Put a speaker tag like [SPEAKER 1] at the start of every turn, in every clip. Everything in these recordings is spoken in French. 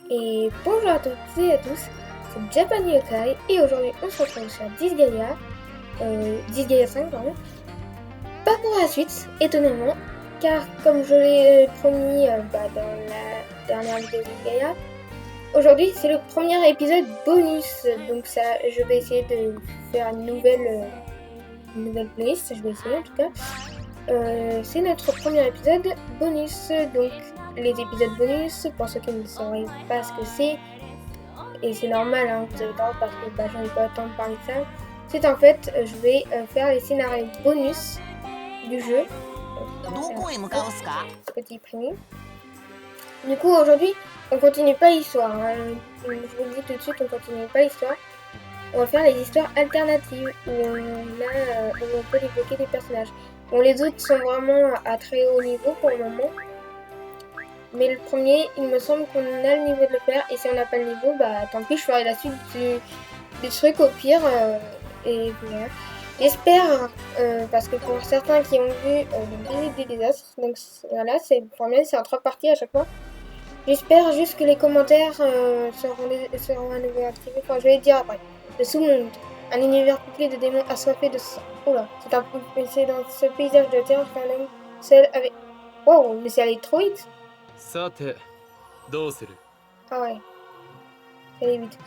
[SPEAKER 1] Et bonjour à toutes et à tous, c'est Japan Yokai et aujourd'hui on se retrouve sur Disgaea, Disgaea 5 pardon. Pas pour la suite, étonnamment, car comme je l'ai promis dans la dernière vidéo de Disgaea, aujourd'hui c'est le premier épisode bonus, donc ça, je vais essayer de faire une nouvelle playlist, je vais essayer en tout cas. C'est notre premier épisode bonus, donc les épisodes bonus, pour ceux qui ne sauraient pas ce que c'est, et c'est normal, hein, vous avez le droit parce que j'en ai pas le temps de parler de ça, c'est en fait, je vais faire les scénarios bonus du jeu. Petit premier. Du coup, aujourd'hui, on continue pas l'histoire, hein. Je vous le dis tout de suite, on continue pas l'histoire. On va faire les histoires alternatives où on peut débloquer des personnages. Bon, les autres sont vraiment à très haut niveau pour le moment. Mais le premier, il me semble qu'on a le niveau de le faire. Et si on n'a pas le niveau, bah tant pis, je ferai la suite du truc au pire. Et voilà. J'espère, parce que pour certains qui ont vu le visite des désastres, donc voilà, c'est le premier, c'est en 3 parties à chaque fois. J'espère juste que les commentaires seront à nouveau activés. Enfin, je vais le dire après. Le sous-monde, un univers peuplé de démons assoiffés de sang. Oula, c'est dans ce paysage de terre qu'un homme seul avec... Wow, mais c'est allé trop vite. Ah ouais, c'est allé vite.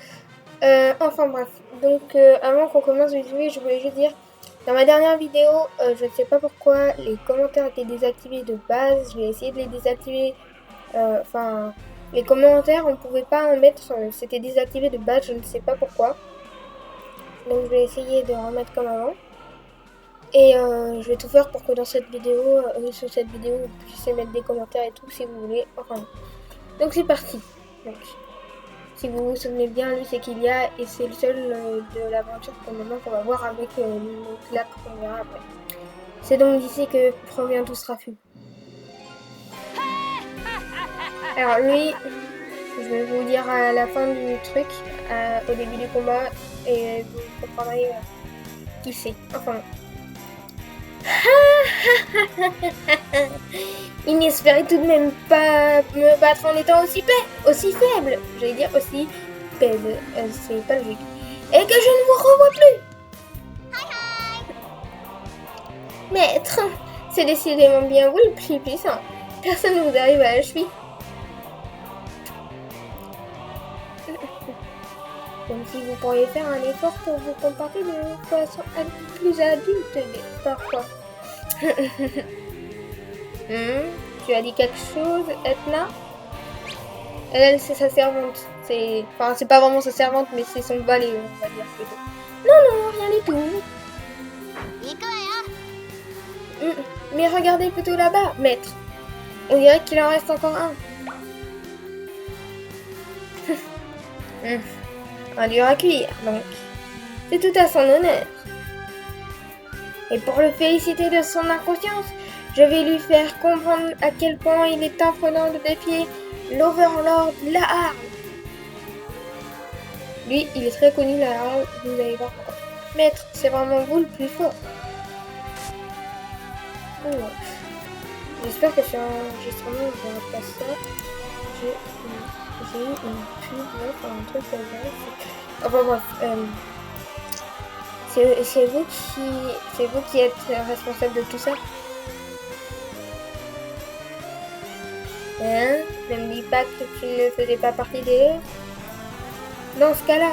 [SPEAKER 1] Enfin bref, donc avant qu'on commence le vidéo, je voulais juste dire, dans ma dernière vidéo, je ne sais pas pourquoi, les commentaires étaient désactivés de base. Je vais essayer de les désactiver. Enfin, les commentaires, on pouvait pas en mettre, c'était désactivé de base, je ne sais pas pourquoi. Donc je vais essayer de remettre comme avant. Et je vais tout faire pour que dans cette vidéo, sur cette vidéo, vous puissiez mettre des commentaires et tout si vous voulez. Enfin, donc c'est parti. Donc, si vous vous souvenez bien, lui c'est Kilia et c'est le seul de l'aventure pour le moment qu'on va voir avec le lac qu'on verra après. C'est donc d'ici que provient tout ce raffut. Alors lui, je vais vous dire à la fin du truc, au début du combat, et vous comprendrez qui c'est. Enfin. Il n'espérait tout de même pas me battre en étant aussi faible. J'allais dire aussi faible, c'est pas logique. Et que je ne vous revois plus. Maître, c'est décidément bien vous le plus puissant. Personne ne vous arrive à la cheville. Comme si vous pourriez faire un effort pour vous comporter de façon plus adulte parfois. Tu as dit quelque chose, Etna? Elle, c'est sa servante. Enfin, c'est pas vraiment sa servante, mais c'est son valet, on va dire plutôt. Non, rien du tout. Mais regardez plutôt là-bas, maître. On dirait qu'il en reste encore un. Un dur à cuire, donc. C'est tout à son honneur. Et pour le féliciter de son inconscience, je vais lui faire comprendre à quel point il est imprudent de défier l'Overlord Lahar. Lui, il est très connu, Lahar, vous allez voir pourquoi. Maître, c'est vraiment vous le plus fort. Oh. J'espère que sur l'enregistrement, je verrai pas ça. J'ai eu une pub, enfin un truc comme ça. Enfin bref, c'est vous qui êtes responsable de tout ça. Hein? Ne me dis pas que tu ne faisais pas partie des héros. Dans ce cas-là,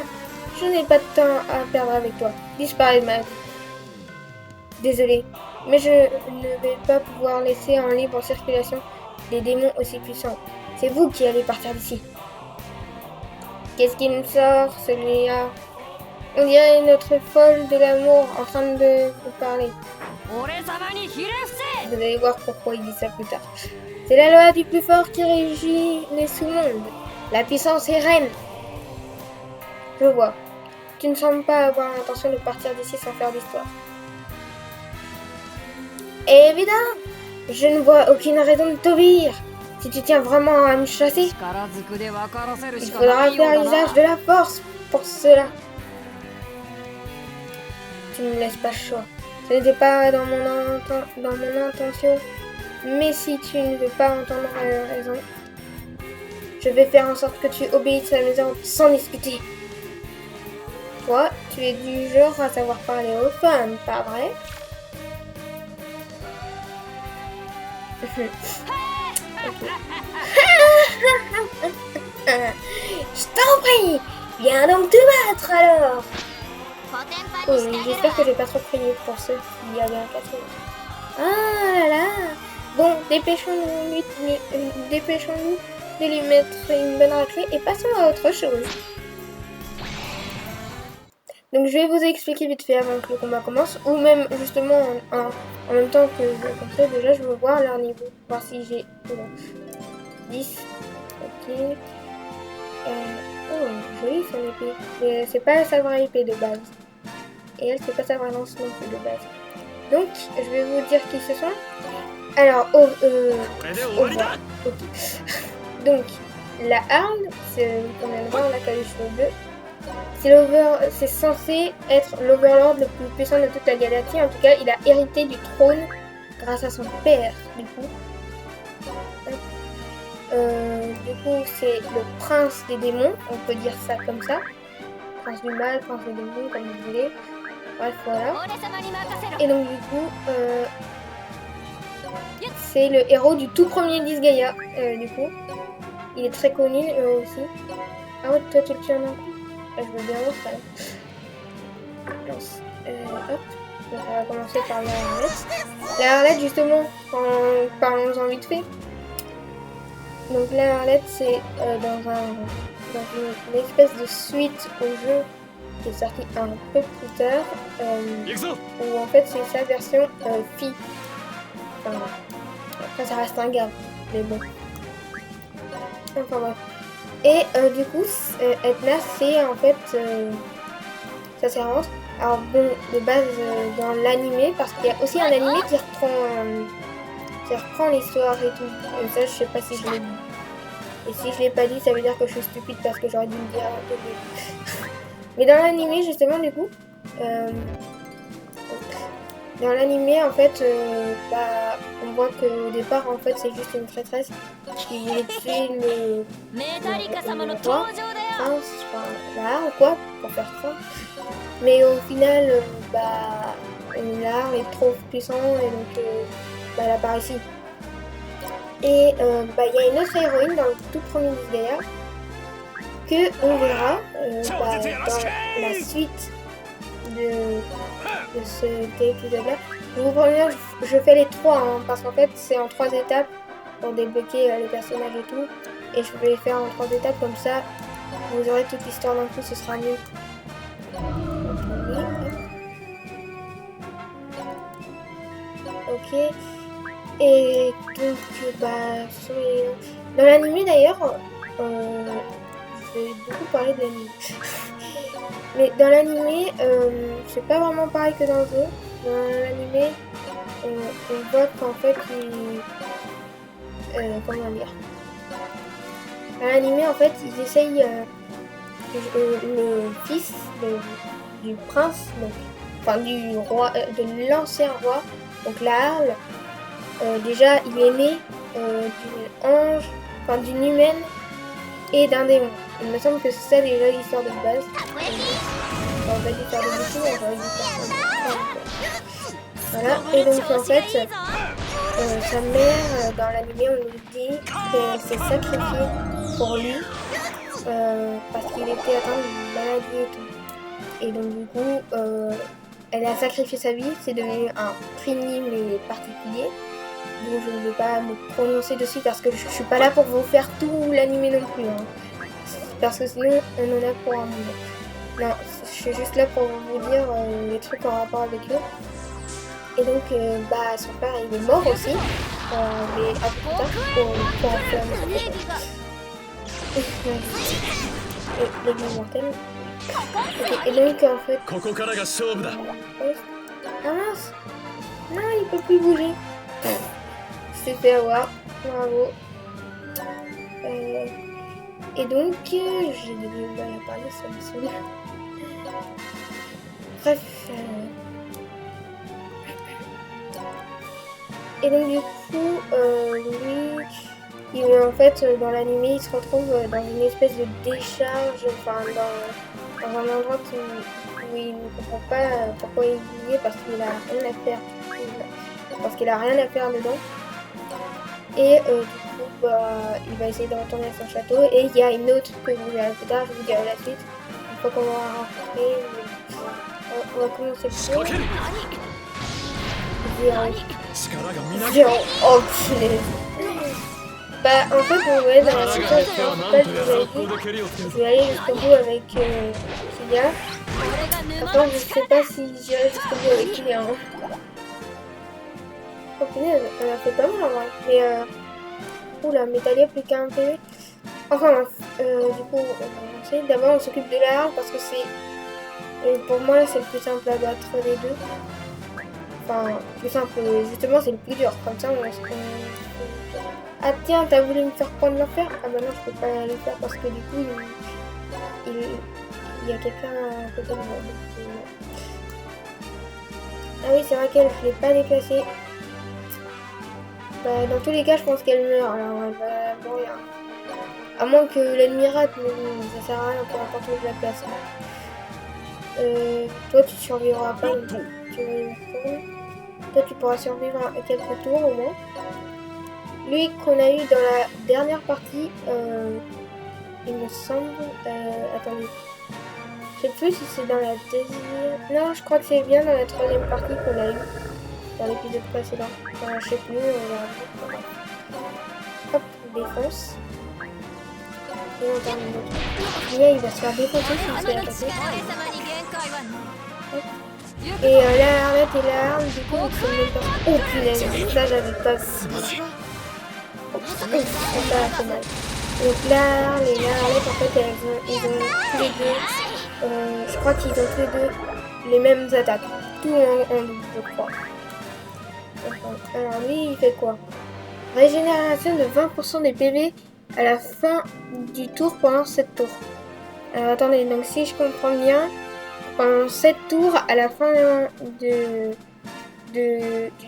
[SPEAKER 1] je n'ai pas de temps à perdre avec toi. Disparais de ma vie. Désolé, mais je ne vais pas pouvoir laisser en libre circulation des démons aussi puissants. C'est vous qui allez partir d'ici. Qu'est-ce qui me sort, celui-là? On dirait notre folle de l'amour en train de vous parler. Vous allez voir pourquoi il dit ça plus tard. C'est la loi du plus fort qui régit les sous-mondes. La puissance est reine. Je vois. Tu ne sembles pas avoir l'intention de partir d'ici sans faire d'histoire. Évidemment, je ne vois aucune raison de t'obéir. Si tu tiens vraiment à me chasser, il faudra faire usage de la force pour cela. Tu ne me laisses pas le choix. Ce n'était pas dans mon intention. Mais si tu ne veux pas entendre raison, Je vais faire en sorte que tu obéisses à mes ordres sans discuter. Toi, tu es du genre à savoir parler aux femmes, pas vrai? Ok. Je t'en prie, viens donc te battre alors. J'espère que j'ai pas trop crié pour ceux qui avaient un 4. Ah là là. Bon, dépêchons-nous de lui mettre une bonne raclée et passons à autre chose. Donc je vais vous expliquer vite fait avant que le combat commence, ou même justement en même temps que je conseille, déjà je veux voir leur niveau, voir si j'ai 10. Ok. Oh, jolie son épée. Mais c'est pas sa vraie épée de base. Et elle, c'est pas sa vraie lance non plus de base. Donc, je vais vous dire qui ce sont. Alors, au revoir. Okay. Donc, la Arle, c'est comme elle voit, la calèche bleue. C'est censé être l'Overlord le plus puissant de toute la galaxie. En tout cas, il a hérité du trône grâce à son père, du coup. Du coup, c'est le prince des démons, on peut dire ça comme ça. Prince du mal, prince des démons, comme vous voulez. Bref, voilà. Et donc, du coup, c'est le héros du tout premier Disgaea, du coup. Il est très connu aussi. Ah ouais, toi tu le tues en un coup. Je veux bien voir ça. Hop. Donc, on va commencer par la Arlette. La Arlette, justement, parlons-en vite fait. Donc la Arlette, c'est dans une espèce de suite au jeu qui est sorti un peu plus tard, où en fait c'est sa version fille. Enfin, après ça reste un gars, mais bon. Enfin bref. Et du coup, Etna, c'est en fait sa servante. Alors bon, de base dans l'animé, parce qu'il y a aussi un animé qui reprend l'histoire et tout. Et ça, je sais pas si je l'ai dit. Et si je l'ai pas dit, ça veut dire que je suis stupide parce que j'aurais dû me dire un peu plus. Mais dans l'animé, justement, du coup, dans l'animé, en fait, on voit qu'au départ, en fait, c'est juste une traîtresse qui voulait tuer le roi, prince, enfin, l'art ou quoi, pour faire ça. Mais au final, l'art est trop puissant et donc, elle apparaît ici. Et il y a une autre héroïne dans le tout premier Disgaea que on verra dans la suite de cet épisode-là. Je vous préviens, je fais les 3 hein, parce qu'en fait c'est en 3 étapes pour débloquer les personnages et tout. Et je vais les faire en 3 étapes comme ça, vous aurez toute l'histoire d'un coup, ce sera mieux. Ok. Et donc, dans l'anime d'ailleurs, je vais beaucoup parler de l'anime. Mais dans l'anime, c'est pas vraiment pareil que dans le jeu. Dans l'anime, on voit qu'en fait, comment dire. Dans l'anime, en fait, ils essayent, le fils du prince, donc, enfin du roi, de l'ancien roi, donc la Arle. Déjà, il est né d'une ange, enfin d'une humaine et d'un démon. Il me semble que c'est ça déjà l'histoire de base. On va dire faire de beaucoup, on va dire voilà, et donc en fait, sa mère, dans l'anime, on nous dit qu'elle s'est sacrifiée pour lui parce qu'il était atteint d'une maladie et tout. Et donc du coup, elle a sacrifié sa vie, c'est devenu un trini mais particulier. Donc je ne vais pas me prononcer dessus parce que je suis pas là pour vous faire tout l'anime non plus. Hein. Parce que sinon on en a pour un moment. Non, je suis juste là pour vous dire les trucs en rapport avec eux. Et donc son père il est mort aussi. Mais un peu plus tard pour en faire les mortels. Okay. Et donc en fait. Ah mince! Non, il peut plus bouger. C'est fait avoir, bravo. Et donc, j'ai des mal à parler, ça me saoule. Bref. Et donc, du coup, lui, Et en fait, dans l'animé, il se retrouve dans une espèce de décharge, enfin dans un endroit où il ne comprend pas pourquoi il y est, parce qu'il a rien à faire. Parce qu'il a rien à faire dedans. Et du coup, bah, il va essayer de retourner à son château. Et il y a une autre que vous verrez plus tard, je vous dirai la suite. Une fois qu'on va rencontrer, on va commencer le tour. Zéro. Oh punaise. Bah en fait vous voyez dans la section principale je vais aller jusqu'au bout avec Kylia. Par contre je sais pas si j'irai jusqu'au bout avec Kylia. Hein. Oh punaise, elle a fait pas mal en vrai. Mais oula, Métalia plus qu'un PV. Enfin bref, du coup on va lancer. D'abord on s'occupe de la harpe parce que c'est pour moi c'est le plus simple à battre des deux. Enfin, plus simple, justement c'est le plus dur, comme ça on... Ah tiens, t'as voulu me faire prendre l'enfer? Ah bah non, je peux pas le faire parce que du coup, il y a quelqu'un à côté de moi. Ah oui, c'est vrai qu'elle, je l'ai pas déplacée. Bah, dans tous les cas, je pense qu'elle meurt, alors elle va mourir. À moins que l'ennemi rate, mais bon, ça sert à rien, peu importe où je la place. Toi, tu survivras pas. Toi, tu pourras survivre à quelques tours au moins. Lui qu'on a eu dans la dernière partie, il me semble... attendez. Je sais plus si c'est dans la deuxième... Non, je crois que c'est bien dans la troisième partie qu'on a eu dans l'épisode précédent. Enfin, je sais plus, hop, défense. Et on termine l'autre. Là, il va se faire défoncer s'il se fait attaquer. Et la Arlette et la Arme, du coup, ils sont même pas... Oh punaise, ça j'avais pas vu. Ça a fait mal. Donc là, les Arlette, en fait, ils ont tous les deux, je crois qu'ils ont tous les deux les mêmes attaques. Tout en double, je crois. Alors lui, il fait quoi? Régénération de 20% des PV à la fin du tour pendant 7 tours. Alors attendez, donc si je comprends bien, pendant 7 tours, à la fin du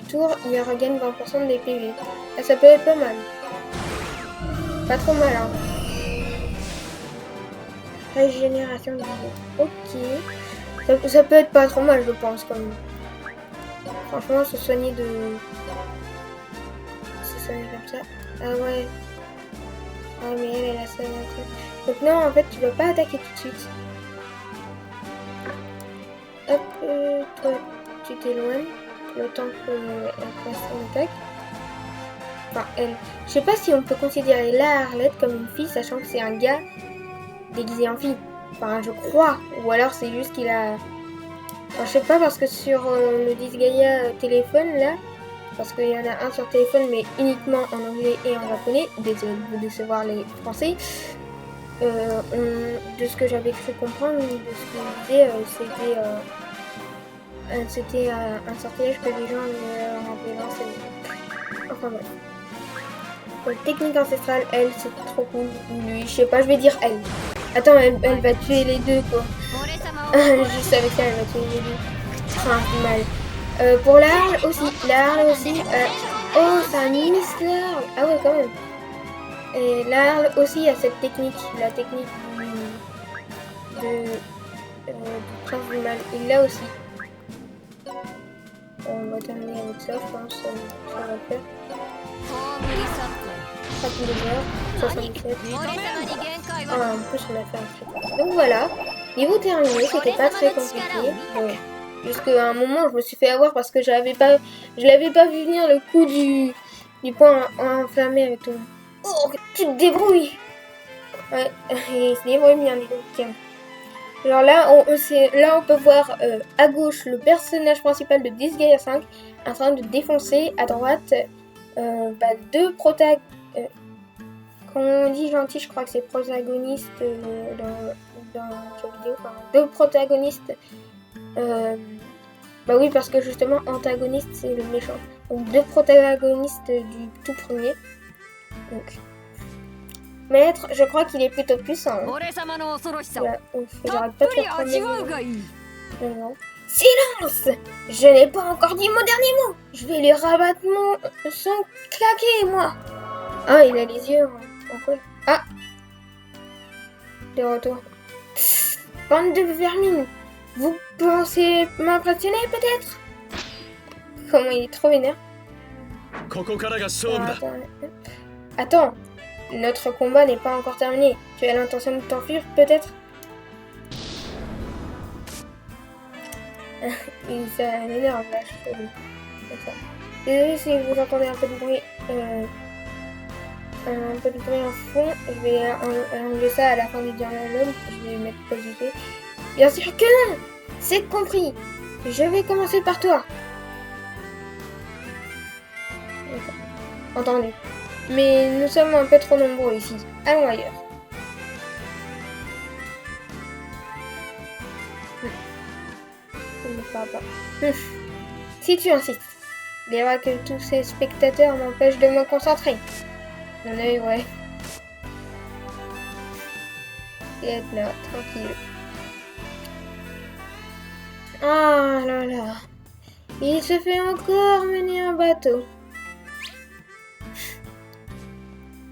[SPEAKER 1] tour, il regagne 20% des PV. Ah, ça peut être pas mal. Pas trop mal, hein. Régénération de vie. Ok. Ça peut être pas trop mal, je pense, quand même. Franchement, se soigner comme ça. Ah ouais. Ah mais elle a ça. Donc non, en fait, tu vas pas attaquer tout de suite. Hop, toi, tu t'éloignes. Le temps qu'elle fasse son attaque. Enfin, elle. Je sais pas si on peut considérer la Arlette comme une fille, sachant que c'est un gars déguisé en fille. Enfin, je crois. Ou alors c'est juste qu'il a... Enfin, je sais pas, parce que sur le Disgaea téléphone, là, parce qu'il y en a un sur téléphone, mais uniquement en anglais et en japonais, désolé de vous décevoir les français, de ce que j'avais cru comprendre, de ce qu'il disait, c'était un sortilège que les gens avaient lancé. Enfin bref. Donc, technique ancestrale, elle, c'est trop cool. Lui, je sais pas, je vais dire elle. Attends, elle va tuer les deux, quoi. Juste avec ça, elle va tuer les deux. Enfin, mal. Pour l'Arle aussi. L'Arle aussi. Oh, c'est un ministère. Ah ouais, quand même. Et l'Arle aussi a cette technique. La technique du prince du mal. Il l'a aussi. On va terminer avec ça, je pense. Ça va le faire. Frappe de mort. 77. Ah, en plus, on a fait un truc. Donc voilà. Niveau terminé, c'était pas très compliqué. Bon. Jusqu'à un moment, je me suis fait avoir parce que je l'avais pas vu venir le coup du point enflammé avec tout. Oh, tu te débrouilles. Ouais, il se débrouille bien, dis donc. Tiens. Alors là, on peut voir à gauche le personnage principal de Disgaea 5 en train de défoncer. À droite, deux protagonistes. Quand on dit gentil, je crois que c'est protagoniste dans le jeu vidéo. Enfin, deux protagonistes. Bah oui, parce que justement, antagoniste, c'est le méchant. Donc, deux protagonistes du tout premier. Donc, Maître, je crois qu'il est plutôt puissant. Hein. Voilà, j'arrête pas de faire premier. Non. Silence! Je n'ai pas encore dit mon dernier mot. Je vais lui rabattre mon son claqué, moi. Ah, il a les yeux en quoi? Ah, de retour. Bande de vermine. Vous pensez m'impressionner peut-être? Comment il est trop énervé. Attends, notre combat n'est pas encore terminé. Tu as l'intention de t'enfuir peut-être? Ça m'énerve là, je suis désolée si vous entendez un peu de bruit. Un peu de bruit en fond. Je vais enlever ça à la fin du dialogue. Je vais mettre positif. Bien sûr que non! C'est compris. Je vais commencer par toi. Entendu. Mais nous sommes un peu trop nombreux ici. Allons ailleurs. Il ne parle pas. Si tu insistes. Il y aura que tous ces spectateurs m'empêchent de me concentrer. Mon œil, ouais. Et être là, tranquille. Ah là là. Il se fait encore mener un bateau.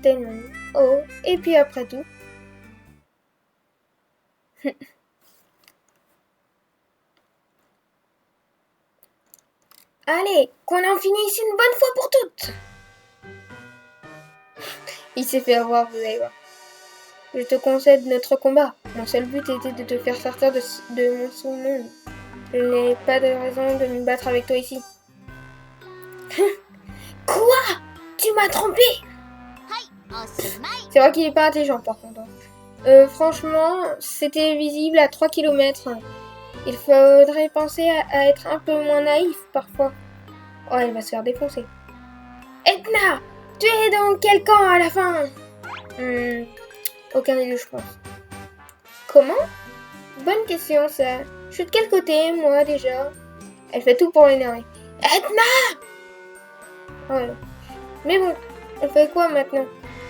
[SPEAKER 1] Tellement. Oh, et puis après tout. Allez, qu'on en finisse une bonne fois pour toutes. Il s'est fait avoir, vous allez voir. Je te concède notre combat. Mon seul but était de te faire sortir de mon sous-monde. Je n'ai pas de raison de me battre avec toi ici. Quoi? Tu m'as trompé? C'est vrai qu'il est pas intelligent par contre. Franchement, c'était visible à 3 km. Il faudrait penser à être un peu moins naïf parfois. Oh, elle va se faire défoncer. Edna, tu es dans quel camp à la fin? Aucun des deux, je pense. Comment? Bonne question, ça. Je suis de quel côté, moi, déjà? Elle fait tout pour l'énerver. Edna! Ouais. Mais bon, on fait quoi maintenant?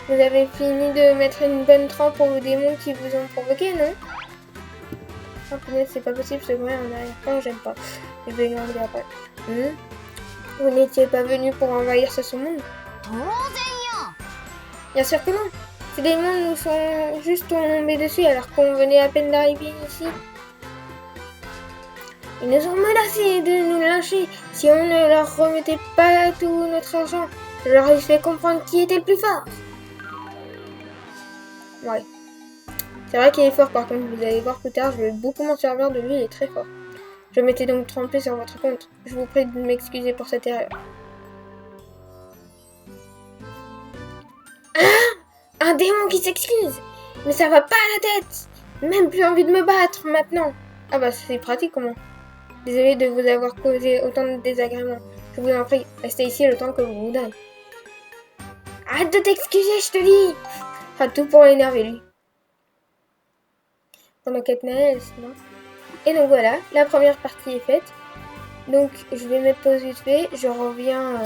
[SPEAKER 1] Vous avez fini de mettre une bonne trempe aux démons qui vous ont provoqué, non? Oh, peut-être c'est pas possible, c'est vrai, en arrière-plan, j'aime pas. Je vais regarder après. Vous n'étiez pas venu pour envahir ce monde? Bien sûr que non. Ces démons nous sont juste tombés dessus alors qu'on venait à peine d'arriver ici. Ils nous ont menacés de nous lyncher si on ne leur remettait pas tout notre argent. Je leur ai fait comprendre qui était le plus fort. Ouais. C'est vrai qu'il est fort par contre, vous allez voir plus tard, je vais beaucoup m'en servir de lui, il est très fort. Je m'étais donc trompé sur votre compte. Je vous prie de m'excuser pour cette erreur. Ah! Un démon qui s'excuse! Mais ça va pas à la tête! Même plus envie de me battre maintenant! Ah bah c'est pratique comment? Désolé de vous avoir causé autant de désagréments. Je vous en prie, restez ici le temps que vous voudrez. Arrête de t'excuser, je te dis! Ah, tout pour l'énerver lui. Pendant qu'Etna, non? Et donc voilà, la première partie est faite. Donc je vais mettre pause vite fait. Je reviens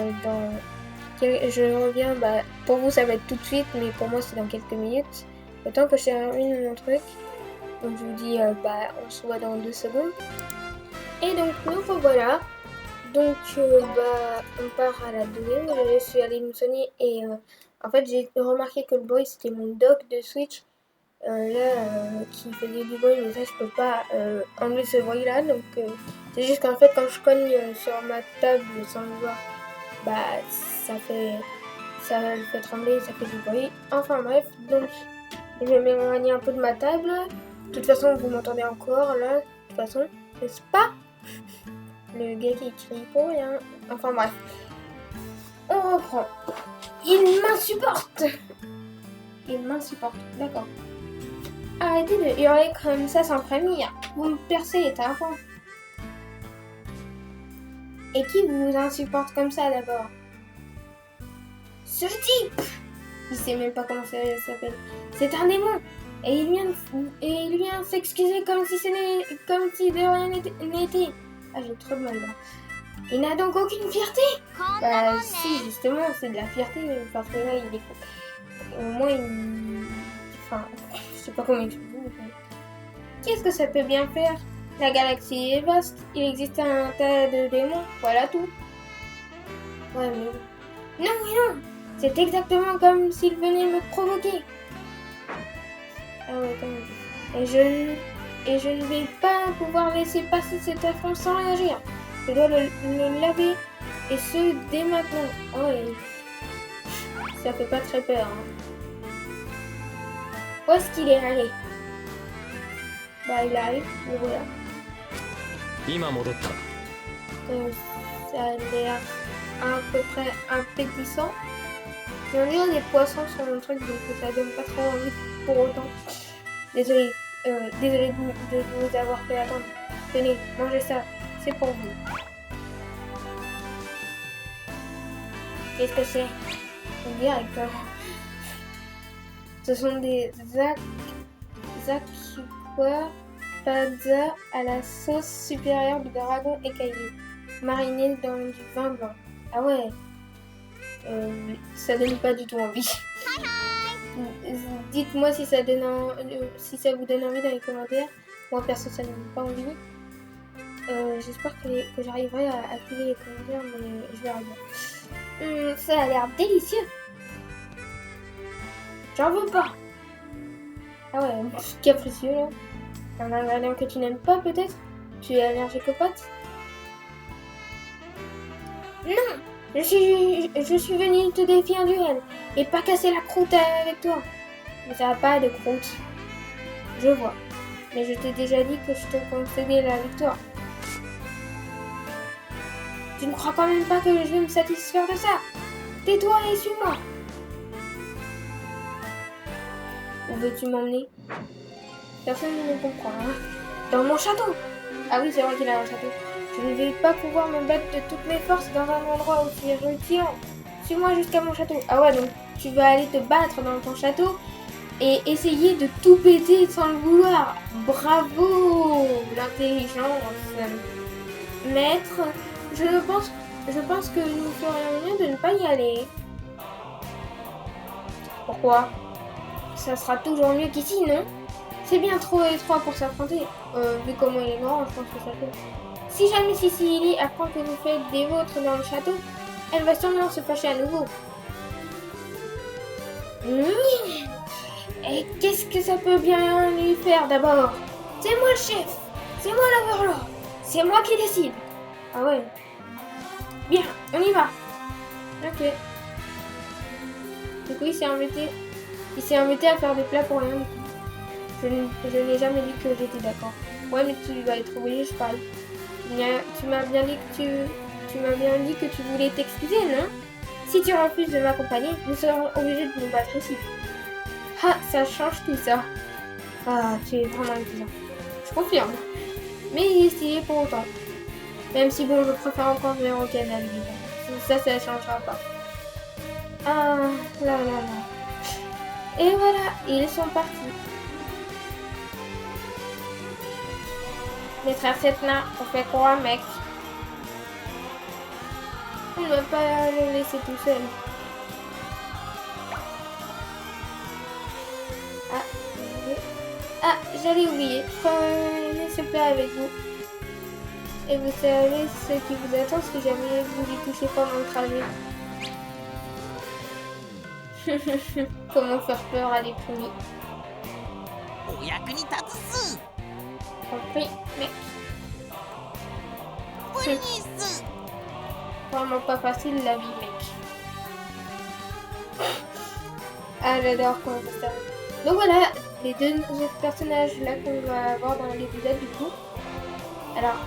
[SPEAKER 1] pour vous ça va être tout de suite, mais pour moi c'est dans quelques minutes. Le temps que je termine mon truc. Donc je vous dis, on se voit dans 2 secondes. Et donc nous revoilà. Donc on part à la deuxième. Je suis allée me soigner et en fait j'ai remarqué que le bruit c'était mon dock de Switch. Qui faisait du bruit, mais ça je peux pas enlever ce bruit là, donc c'est juste qu'en fait quand je cogne sur ma table sans le voir, ça le fait trembler, ça fait du bruit, enfin bref, donc je vais m'éloigner un peu de ma table. De toute façon vous m'entendez encore là, de toute façon, n'est-ce pas? Le gars qui crie pour rien, enfin bref, on reprend. Il m'insupporte, d'accord. Arrêtez de hurler comme ça sans prévenir. Vous me percez les tympans. Et qui vous insupporte comme ça d'abord? Ce type! Il sait même pas comment ça s'appelle. C'est un démon. Et il vient s'excuser comme si de rien n'était. Ah, j'ai trop de mal là. Il n'a donc aucune fierté? Bah si, justement, c'est de la fierté parce que là, il est fou. Au moins, enfin, je sais pas comment expliquer. Qu'est-ce que ça peut bien faire? La galaxie est vaste, il existe un tas de démons, voilà tout. Ouais, mais non, C'est exactement comme s'il venait me provoquer. Ah ouais, quand même. Et je ne vais pas pouvoir laisser passer cet affront sans réagir. Je dois le laver, et ce, dès maintenant. Ah ouais. Ça fait pas très peur. Hein. Où est-ce qu'il est allé? Bah, il arrive, le voilà. Ça a l'air à peu près appétissant. J'en ai des poissons sur mon truc, donc ça donne pas trop envie pour autant. Désolée, désolée de vous avoir fait attendre. Tenez, mangez ça, c'est pour vous. Qu'est-ce que c'est? On dirait que ce sont des Zakiwa Pazza à la sauce supérieure de dragon écaillé, marinés dans du vin blanc. Ah ouais, ça donne pas du tout envie. Dites-moi si ça vous donne envie dans les commentaires. Moi perso ça ne me donne pas envie. J'espère que j'arriverai à activer les commentaires, mais je verrai bien. Ça a l'air délicieux. J'en veux pas. Ah ouais, capricieux là. Un ingrédient que tu n'aimes pas peut-être? Tu es allergique aux pâtes? Non! Je suis venue te défier en duel et pas casser la croûte avec toi. Mais ça n'a pas de croûte. Je vois. Mais je t'ai déjà dit que je te concédais la victoire. Tu ne crois quand même pas que je vais me satisfaire de ça? Tais-toi et suis-moi. Où veux-tu m'emmener? Personne ne me comprend. Hein? Dans mon château. Ah oui, c'est vrai qu'il a un château. Je ne vais pas pouvoir me battre de toutes mes forces dans un endroit aussi retirant. Suis-moi jusqu'à mon château. Ah ouais, donc tu vas aller te battre dans ton château et essayer de tout péter sans le vouloir. Bravo, l'intelligence. Maître, je pense que nous ferions mieux de ne pas y aller. Pourquoi? Ça sera toujours mieux qu'ici, non? C'est bien trop étroit pour s'affronter. Vu comment il est grand, je pense que ça peut. Si jamais Sicily apprend que vous faites des vôtres dans le château, elle va sûrement se fâcher à nouveau. Et qu'est-ce que ça peut bien lui faire d'abord? C'est moi le chef. C'est moi l'overlord. C'est moi qui décide. Ah ouais. Bien, on y va. Ok. Du coup, il s'est embêté à faire des plats pour rien. Je n'ai jamais dit que j'étais d'accord. Ouais, mais tu vas être obligé, je parle. Tu m'as bien dit que tu voulais t'excuser, non? Si tu refuses de m'accompagner, nous serons obligés de nous battre ici. Ah, ça change tout ça. Ah, tu es vraiment amusant. Je confirme. Mais il est stylé pour autant. Même si bon, je préfère encore Zero Canal, évidemment. Ça changera pas. Ah, là. Et voilà, ils sont partis. Maître Setna, on fait quoi, mec? On ne va pas le laisser tout seul. Ah, j'allais oublier. Prenez ce plat avec vous. Et vous savez ce qui vous attend si jamais vous lui touchez pendant le trajet. Comment faire peur à l'éprouvé. Compris, mec. Vraiment pas facile la vie, mec. Ah, j'adore comment ça. Donc voilà, les deux autres personnages là qu'on va avoir dans l'épisode du coup. Alors,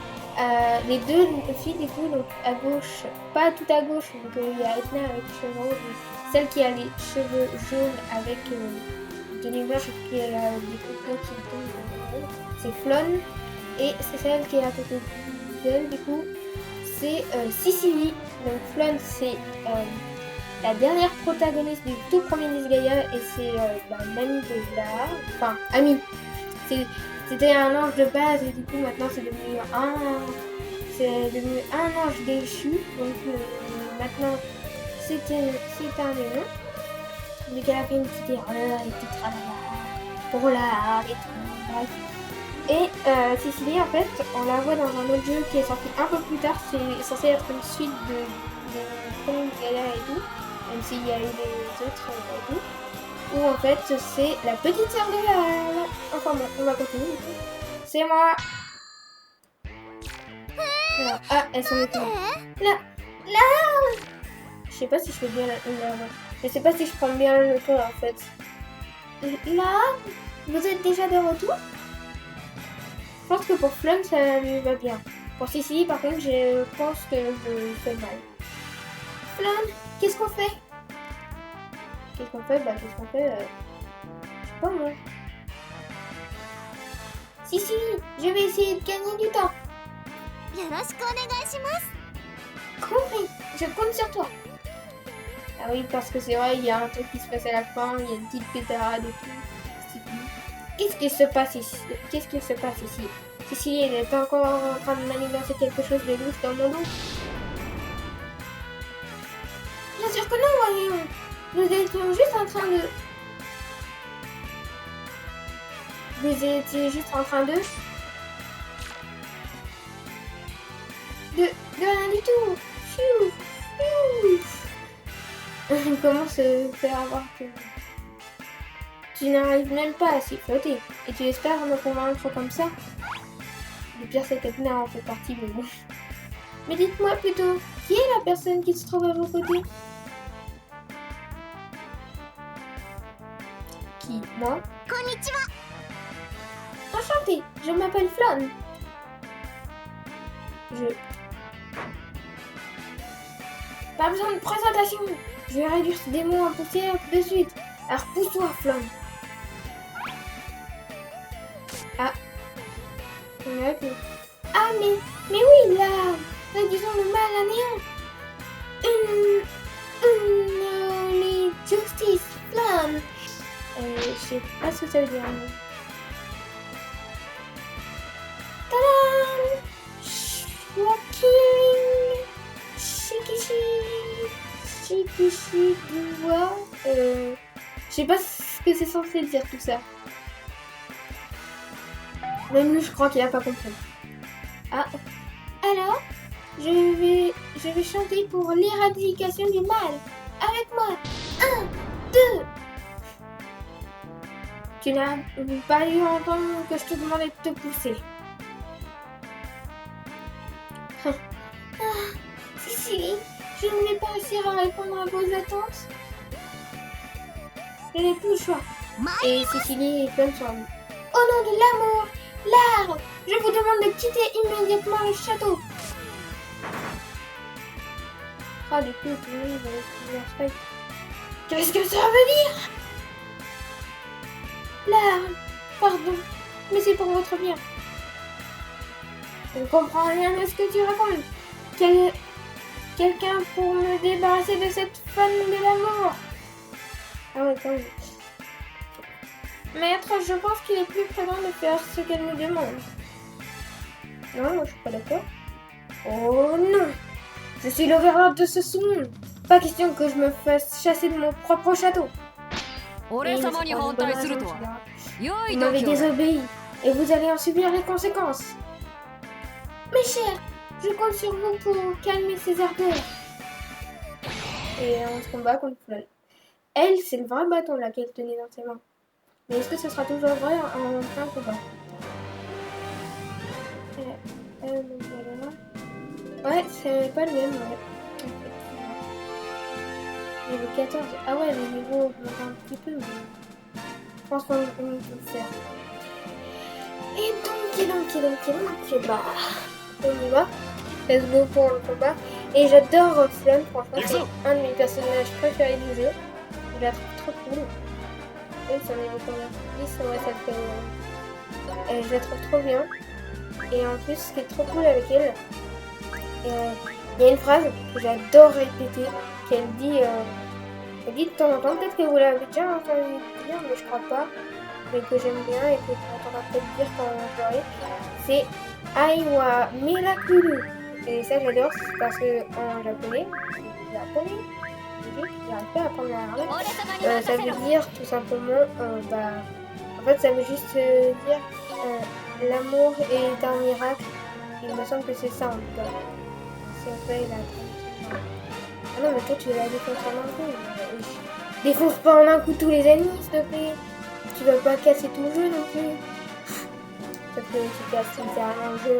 [SPEAKER 1] les deux filles du coup, donc à gauche, pas tout à gauche, donc il y a Etna avec les cheveux roses, celle qui a les cheveux jaunes avec tenue blanche et qui a des coups qui tombent, c'est Flonne, et c'est celle qui est à côté d'elle du coup, c'est Sicily. Donc Flonne c'est la dernière protagoniste du tout premier Nisgaya et c'est l'amie de Lara, enfin amie. C'était un ange de base et du coup maintenant c'est devenu un ange déchu. Donc maintenant c'est un démon. Mais qu'elle a fait une petite erreur et tout tralala pour l'art et tout. Bref. Et Sicily en fait on la voit dans un autre jeu qui est sorti un peu plus tard. C'est censé être une suite de premier Nisgaya et tout. même s'il y a eu les autres et tout. Ou en fait c'est la petite sœur de la... Enfin bon, on va continuer. C'est moi. Alors, ah, elles sont maintenant. Là, je sais pas si je fais bien je sais pas si je prends bien le ton en fait. Là, vous êtes déjà de retour? Je pense que pour Flum ça lui va bien. Pour Sicily par contre je pense que je fais mal. Flum, qu'est-ce qu'on fait? Qu'est-ce qu'on fait? Bah qu'est-ce qu'on fait? Je sais pas moi. Sicily, je vais essayer de gagner du temps. Compris, je compte sur toi. Ah oui, parce que c'est vrai, il y a un truc qui se passe à la fin, il y a une petite pétarade et tout. Qu'est-ce qui se passe ici? Qu'est-ce qui se passe ici? Sicily, elle est encore en train de manigancer quelque chose de louche dans mon dos. Bien sûr que non, voyons. Nous étions juste en train de... Vous étiez juste en train de... De rien du tout. Pfiou, pfiou. Comment se faire avoir que... Tu n'arrives même pas à s'y flotter. Et tu espères me convaincre comme ça? Le pire c'est qu'Edna en fait partie, mais bon. Mais dites-moi plutôt, qui est la personne qui se trouve à vos côtés? Qui? Moi? Konnichiwa. Enchantée, je m'appelle Flon. Pas besoin de présentation. Je vais réduire ce démon en poussière de suite. Alors pousse-toi, Flon. Ah. Ah, mais oui, là. Réduisons le mal à néant. Les justice, Flon. Je sais pas ce que ça veut dire. Tadam! Walking Shikishi Guwa. Je sais pas ce que c'est censé dire tout ça. Même lui, je crois qu'il a pas compris. Ah. Alors, je vais chanter pour l'éradication du mal. Avec moi. 1, 2. Tu n'as pas eu entendre que je te demandais de te pousser. Sicily, je ne vais pas réussir à répondre à vos attentes. Je n'ai plus le choix. Et Sicily et Flum sont... Au nom de l'amour, l'art, je vous demande de quitter immédiatement le château. Ah, du coup, tout le monde va être... Qu'est-ce que ça veut dire? L'art, pardon, mais c'est pour votre bien. Je ne comprends rien de ce que tu racontes. Quelqu'un pour me débarrasser de cette femme de l'amour. Ah ouais, quand même. Maître, je pense qu'il est plus prudent de faire ce qu'elle nous demande. Non, moi je suis pas d'accord. Oh non! Je suis l'overlord de ce sous-monde. Pas question que je me fasse chasser de mon propre château. Vous m'avez désobéi et vous allez en subir les conséquences. Mes chers, je compte sur vous pour calmer ces ardeurs. Et on se combat contre Flon. Elle, c'est le vrai bâton là qu'elle tenait dans ses mains. Mais est-ce que ce sera toujours vrai en plein combat? Ouais, c'est pas le même, ouais. Niveau 14. Ah ouais, le niveau augmente un petit peu, mais... Je pense qu'on peut le faire. Et donc, bah... On y va. Let's go pour le combat. Et j'adore Flum, franchement, c'est un de mes personnages préférés du jeu. Je la trouve trop cool. Et ça m'a dit combien? 10, ouais, ça fait... je la trouve trop bien. Et en plus, ce qui est trop cool avec elle, il y a une phrase que j'adore répéter, qu'elle dit, de temps en temps, peut-être que vous l'avez déjà entendu dire, mais je crois pas, mais que j'aime bien et que tu entendras peut-être dire quand je l'aurai, c'est Aiwa Mirakuru. Et ça j'adore parce que en japonais, j'arrive pas à apprendre la langue. Ça veut dire tout simplement, en fait ça veut juste dire l'amour est un miracle. Il me semble que c'est ça en tout cas. C'est vrai la traduction. Ah non, mais toi, tu vas la défoncer en un coup. Oui. Défonce pas en un coup tous les ennemis, s'il te plaît. Tu vas pas casser tout le jeu non plus. Ça fait tu casses littéralement le jeu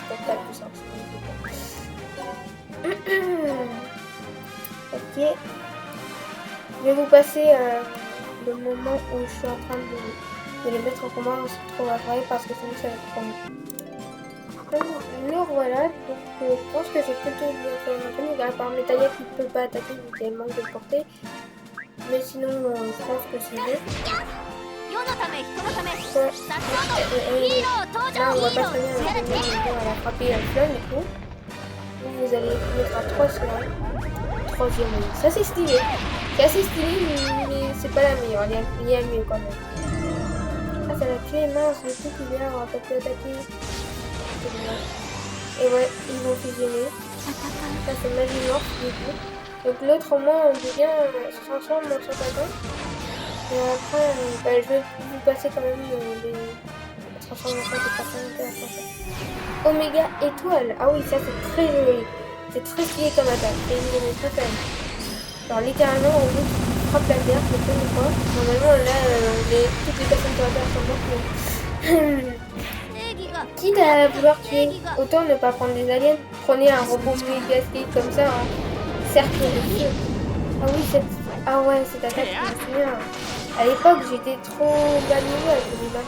[SPEAKER 1] pour pas tout sortir. Ok. Je vais vous passer le moment où je suis en train de les mettre en combat sans trop travailler parce que sinon ça va être trop long. Le revoilà, donc je pense que j'ai plutôt bien fait mon truc, à part Métalia qui ne peut pas attaquer vu qu'elle manque de portée. Mais sinon, je pense que c'est bon. Là, on voit pas très bien la elle a frappé un flingue du coup. Vous allez mettre à 3 sur un. Troisième, ça c'est stylé. C'est assez stylé, mais c'est pas la meilleure. Il y a mieux quand même. Ah, ça l'a tué, mince, le coup qui vient, on va pas pu attaquer. Et ouais, ils vont fusionner. Ça c'est magie morte du coup. Donc l'autre au moins on devient se transforme en son dragon. Et après, bah, je vais vous passer quand même les transformations de personnes intéressantes. Oméga étoile. Ah oui, ça c'est très joli. C'est très stylé comme attaque. Et il est très faible. Alors littéralement, on vous frappe la terre, je sais pas. Normalement là, toutes les personnes sur la terre sont mortes. Quitte à vouloir tuer, autant ne pas prendre des aliens. Prenez un robot méga stylé comme ça, en cercle de feu. Ah oui, ah ouais, cette attaque, je me souviens. À l'époque, j'étais trop bas niveau avec le débat.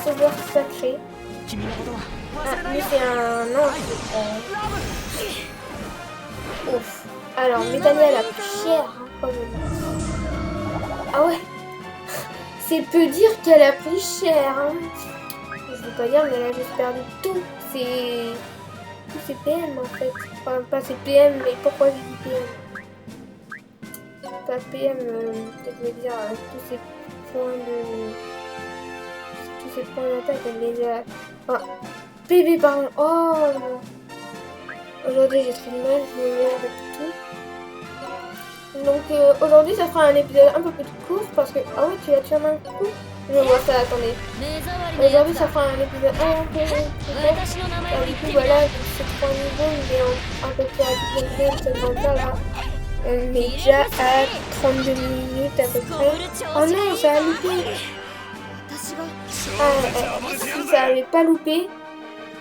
[SPEAKER 1] Sauveur sacré. Ah, lui, c'est un ange, je crois. Ouf. Alors, Métalia la plus chère, hein, quand même. Ah ouais. C'est peu dire qu'elle a pris cher, hein. Je veux pas dire, mais elle a juste perdu tout. Tous ses PM, en fait. Enfin, pas ses PM, mais pourquoi j'ai dit PM? Pas PM, je veux dire, tous ses points d'attaque, elle les a... Enfin, PV, pardon. Oh non. Aujourd'hui, j'ai trop de mal, je me mets avec tout. Donc, aujourd'hui, ça fera un épisode un peu plus court parce que... Ah ouais, tu l'as tué en un coup? Je vois ça, attendez. Aujourd'hui, ça fera un épisode un peu plus court. Du coup, voilà, c'est 3 niveaux, il est un peu plus rapide, ce grand-là, là. On est déjà à 32 minutes à peu près. Oh non, ça a loupé. Ah, si ça avait pas loupé,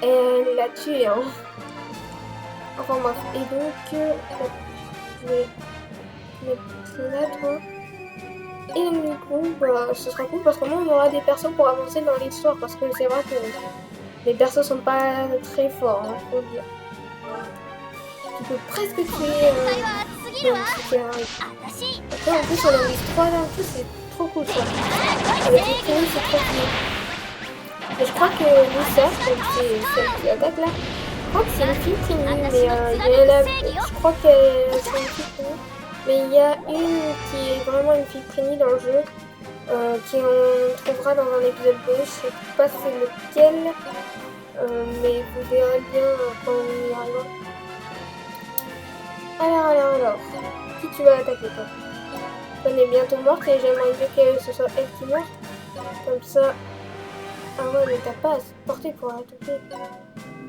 [SPEAKER 1] elle l'a tué. Hein. Enfin bref. Et donc, je vais mettre là, toi. Et donc, du coup, bah, ce sera cool parce qu'au moins on aura des persos pour avancer dans l'histoire. Parce que c'est vrai que les persos sont pas très forts, hein, faut le dire. Tu peux presque tuer après, en plus, on a mis 3 d'un coup, c'est trop cool ça. Avec les créneaux, c'est trop cool. Et je crois que Lisa, c'est celle qui attaque là, je crois que c'est une fille Trini, mais je crois que c'est une fille Trini. Mais il y a une qui est vraiment une fille Trini dans le jeu, qu'on trouvera dans un épisode bonus. Je sais pas c'est lequel, mais vous verrez bien quand on y arrivera. Alors, qui tu vas attaquer toi? Elle est bientôt morte et j'aimerais bien que ce soit elle qui meurt. Comme ça. Ah ouais, mais t'as pas assez de portée pour attaquer.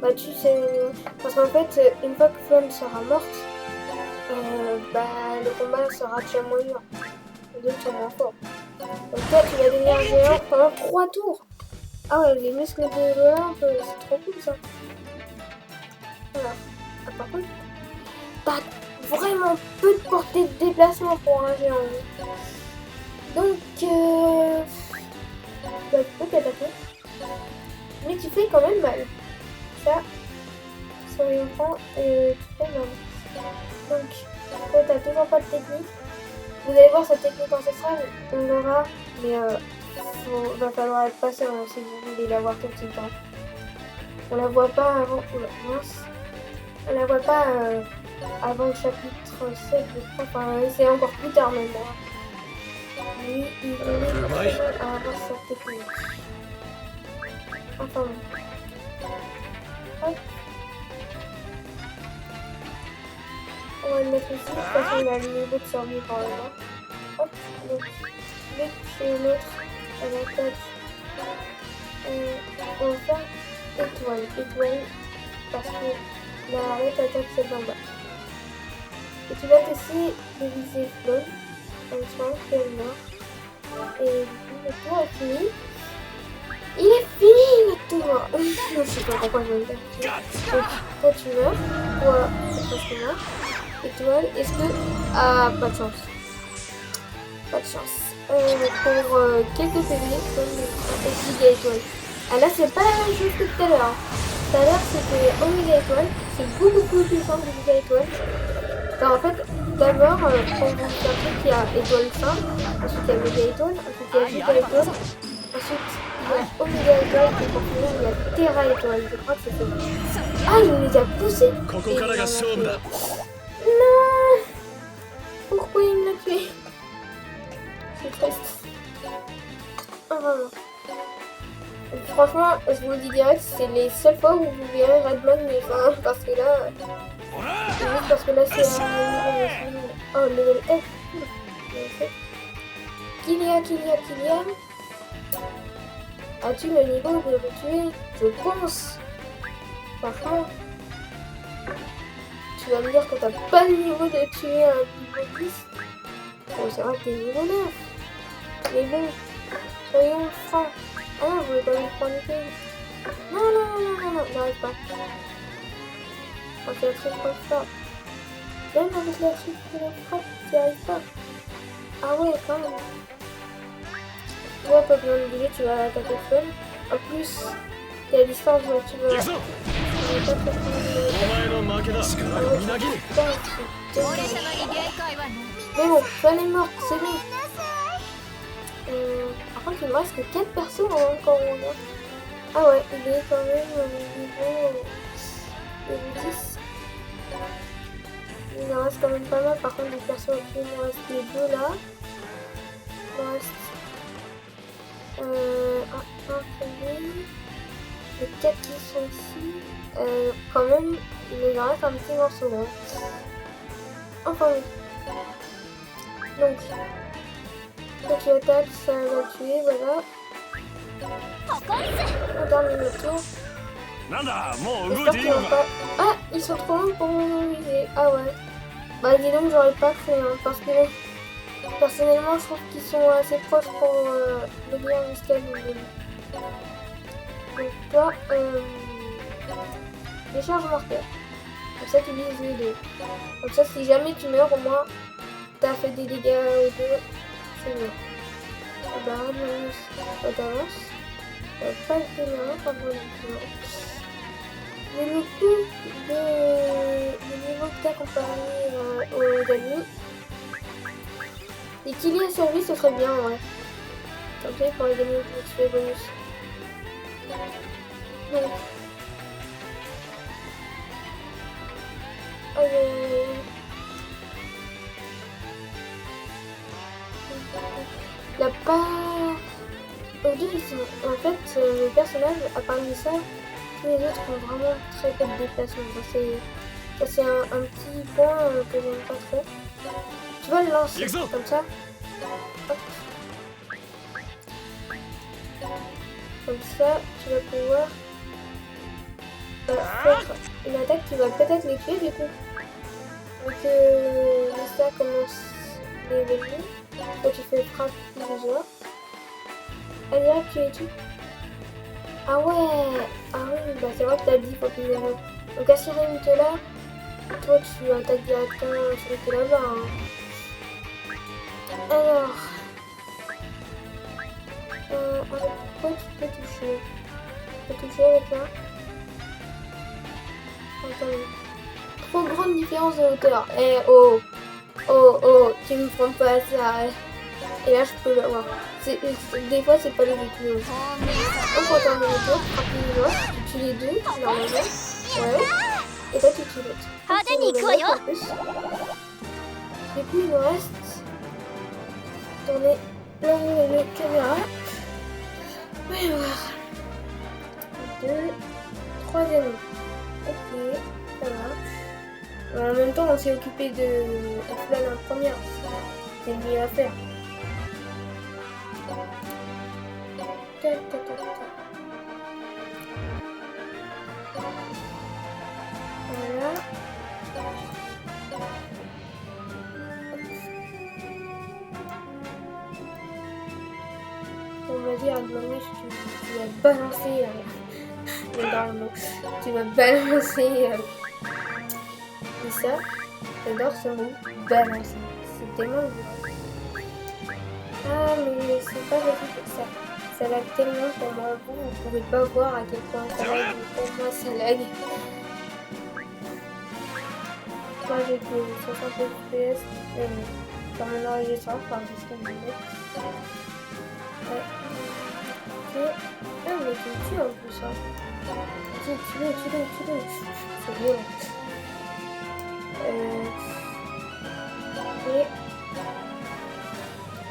[SPEAKER 1] Bah tu sais. Parce qu'en fait, une fois que Flamme sera morte, bah le combat sera déjà moins dur. Les deux sont moins forts. Donc toi tu vas devenir géant pendant 3 tours. Ah ouais, les muscles de Lola, c'est trop cool ça. Voilà. Ah, par contre, t'as vraiment peu de portée de déplacement pour un géant. Donc, bah, tu peux t'attaquer. Mais tu fais quand même mal. Ça, soyons francs, tu fais mal. Donc, toi, t'as toujours pas de technique. Vous allez voir cette technique ancestrale, on l'aura, mais va falloir être patient si vous voulez la voir tout le temps. On la voit pas avant. Oula, mince. On la voit pas avant le chapitre 7, je crois. Enfin, c'est encore plus tard même. Lui, il veut avoir sa technique. Enfin bon. Hop. On va le mettre ici, de toute façon il a le niveau de survie par là. Hop, donc dès que chez l'autre, on attaque. On va faire étoile, parce que la rate attaque celle d'en bas. Et tu vas tester de viser Flonne. Comme ça, tu vas le voir. Et du coup, le tour est fini. Il est fini le tour. Je sais pas pourquoi je vais le faire. Donc, toi tu meurs. Toi, c'est parce que meurs. Étoile, est-ce que... Ah, pas de chance. Pas de chance. Pour quelques PV, comme Giga étoile. Ah là, c'est pas la même chose que tout à l'heure. Tout à l'heure, c'était Oméga étoile. C'est beaucoup plus puissant que Giga étoile. Alors, en fait, d'abord, on vous dit un truc qui a étoile 5, ensuite il y a Méga étoile, ensuite il y a Giga étoile, ensuite il y a Oméga étoile, et pour finir, il y a Terra étoile. Je crois que c'est ça. Ah, il les a poussés! Et il en a fait... Non! Pourquoi il me l'a tué? C'est triste. Oh, vraiment. Franchement, je vous le dis direct, c'est les seules fois où vous verrez Redman, mais enfin, parce que là... C'est juste parce que là, c'est un niveau... Oh, level F. Kylian. As-tu le niveau de le tuer? Je pense. Franchement. Tu vas me dire que t'as pas le niveau de tuer un niveau 10. Bon, c'est vrai que t'es niveau 9. Mais bon, soyons francs. Ah non, je voulais pas me prendre une case. Non, n'arrive pas. Avec la truc qu'on frappe. Même avec la truc qu'on frappe, tu n'y arrives pas. Ah ouais, quand même. Toi, pas besoin de bouger, tu vas attaquer le fun. En plus, t'es à distance, donc tu vas... Mais bon, Fun est morte, c'est bon. Par contre, il me reste que 4 persos encore au moins. Ah ouais, il est quand même au niveau 10. Il en reste quand même pas mal. Par contre, les persos au-dessus, il me reste les deux là. Il me reste un premier. Les 4 qui sont ici. Quand même, il en reste un petit morceau. Hein. Enfin oui. Donc, quand tu attaques, ça va tuer, voilà. On termine le tour. J'espère qu'ils vont pas... Ah, ils sont trop longs pour me viser. Ah ouais. Bah dis donc, j'aurais pas cru, hein, parce que personnellement, je trouve qu'ils sont assez proches pour venir jusqu'à nous. Donc toi, décharge mortelle. Comme ça, tu vises les deux. Comme ça, si jamais tu meurs, au moins, t'as fait des dégâts aux deux. C'est bon. Bah, non, t'avances. Pas le numéro, pas le numéro. Mais le coup de niveau que t'as comparé aux amis, et qu'il y ait servi, ce serait bien, ouais. Ok, pour les gagner, tu fais bonus. Donc. Il n'a pas... Au deux, en fait, le personnage, à part de ça, tous les autres ont vraiment très peu de déplacement. Ça, c'est un petit point que j'aime pas trop. Tu vas le lancer comme ça. Hop. Comme ça, tu vas pouvoir faire une attaque qui va peut-être les tuer du coup. Donc, ça commence les ennemis. Toi, tu fais frappe plusieurs. Elle dirait que tu les tues. Ah ouais. Ah oui, bah c'est vrai que t'as dit faut plus d'ennemis. Donc à Sirenite là, toi tu attaques directement celui qui est là-bas. Hein. Alors, avec quoi tu peux toucher? Tu peux toucher avec là. Attends. Trop grande différence de hauteur. Eh oh. Oh, tu me prends pas à ça. Et là je peux l'avoir. Des fois c'est pas logique. On peut attendre le tour, rapidement, tu tues les deux, normalement. Ouais. Et toi tu tues l'autre. En plus. Du coup il me reste tourner la caméra. Voyons voir. 2, 3 ennemis. Ok, ça marche. En même temps on s'est occupé de Flan en première. C'est mieux à faire. Voilà. dire à Magnus, tu vas balancer, dans le mot, tu vas balancer Lisa. J'adore ce mot, balancer. C'est tellement beau. Ah, mais c'est pas facile ça. Ça lag tellement pour moi. Vous pouvez pas voir à quel point ça lag. Pour moi, ça lag. Moi, j'ai que 60 FPS sur mon enregistrement. Enfin, c'est ce qu'on me dit. Ouais. Ah, mais tu me tues en plus. Hein. Tue-le. C'est violent. Et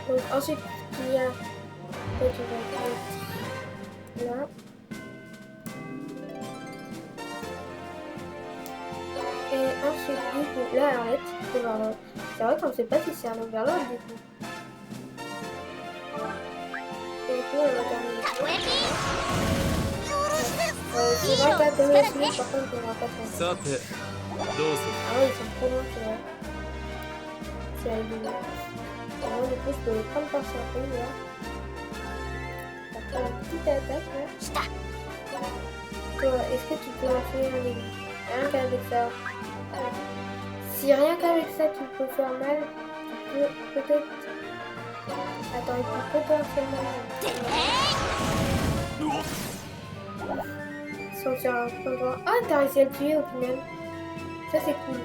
[SPEAKER 1] donc, ensuite, il y a. Toi, tu vas être là. Et ensuite, du coup, là, arrête. C'est vrai qu'on ne sait pas si c'est un overlord, du coup. Et du coup, on va terminer. C'est vrai pas comme le film, par contre, on va pas faire. Ah oui, ils sont trop loin, c'est vrai. C'est rigolo. Alors, du coup, je peux les prendre par surprise, là. On va faire une petite attaque, là. Toi, est-ce que tu peux en faire un début? Rien qu'avec ça. Si rien qu'avec ça, tu peux faire mal, tu peux peut-être... Attends, il peut potentiellement... Sortir un endroit. Ah, t'as réussi à le tuer au final. Ça, c'est cool.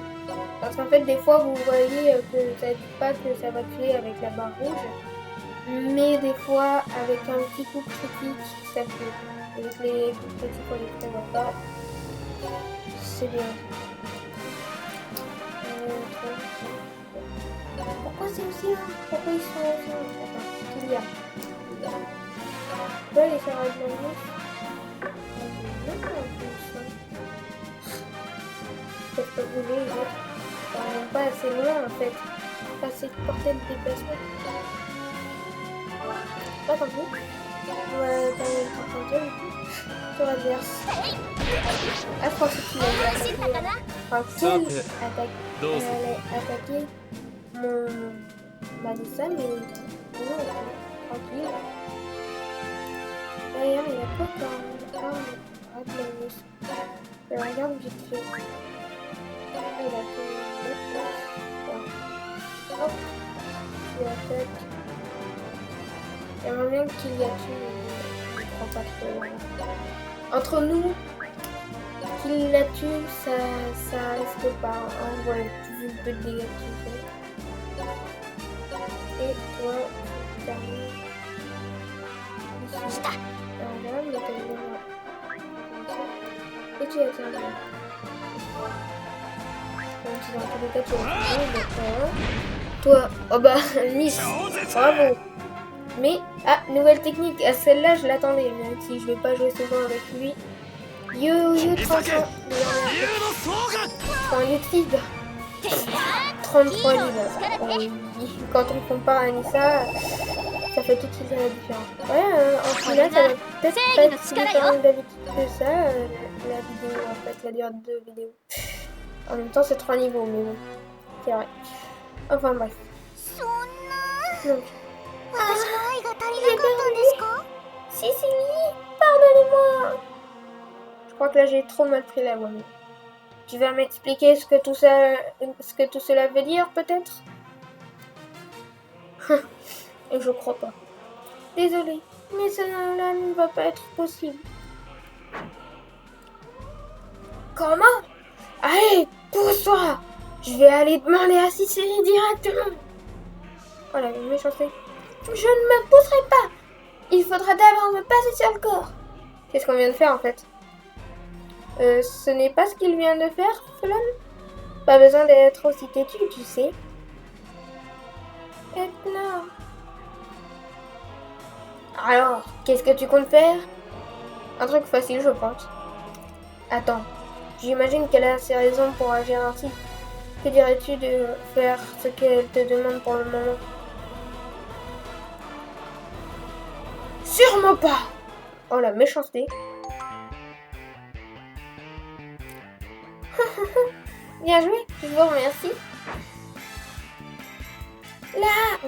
[SPEAKER 1] Parce qu'en fait, des fois, vous voyez que ça dit pas que ça va tuer avec la barre rouge. Mais des fois, avec un petit coup critique, ça peut. Avec les coups critiques, on les prévoit pas. C'est bien. Pourquoi c'est aussi là? Pourquoi ils sont aussi là? Attends, qu'il y a. Je peux aller faire un blanc. Je peux pas bouger les autres. Ils sont pas assez loin en fait. Pas assez de portée de déplacement. Pas tant pis. On va terminer le frontière du coup. Sur adverse. Ah, je pensais qu'il allait attaquer. Enfin, qu'il allait attaquer mon Madison, mais non, tranquille. D'ailleurs, il y a quoi comme arme de Magnus? Je regarde vite fait. Ah, il a fait hop, il attaque. J'aimerais bien qu'il y a tué, mais je crois pas trop. Entre nous, qu'il la tue, ça risque pas. On voit vu le peu de dégâts que tu fais. Et toi, tu termines ici. Voilà, mais t'as bien. Et tu as terminé. Donc, dans tous les cas, tu as terminé. D'accord. Toi, oh bah, Nice, bravo. Mais, ah, nouvelle technique. À celle-là, je l'attendais, même si je vais pas jouer souvent avec lui. Yo-yo 300. Enfin, yo tigre. 33 livres. Quand on compare à Nissa, ça fait tout de suite la différence. Ouais, en final, ça va peut-être pas être si différent d'habitude que ça, la vidéo, en fait, la durée de vidéo. En même temps, c'est 3 niveaux, mais bon, c'est vrai. Enfin, bref. Donc, Cécilie, pardonnez-moi. Je crois que là, j'ai trop mal pris la voix. Tu vas m'expliquer ce que tout cela veut dire, peut-être? Et je crois pas. Désolée, mais cela ne va pas être possible. Comment? Allez, pousse-toi! Je vais aller demander à Cécilie directement. Oh la méchanceté. Je ne me pousserai pas. Il faudra d'abord me passer sur le corps. Qu'est-ce qu'on vient de faire en fait? Ce n'est pas ce qu'il vient de faire, Felon. Pas besoin d'être aussi têtu, tu sais. Edna. Alors, qu'est-ce que tu comptes faire? Un truc facile, je pense. Attends, j'imagine qu'elle a ses raisons pour agir ainsi. Que dirais-tu de faire ce qu'elle te demande pour le moment? Sûrement pas! Oh la méchanceté. Bien joué, je vous remercie. Là!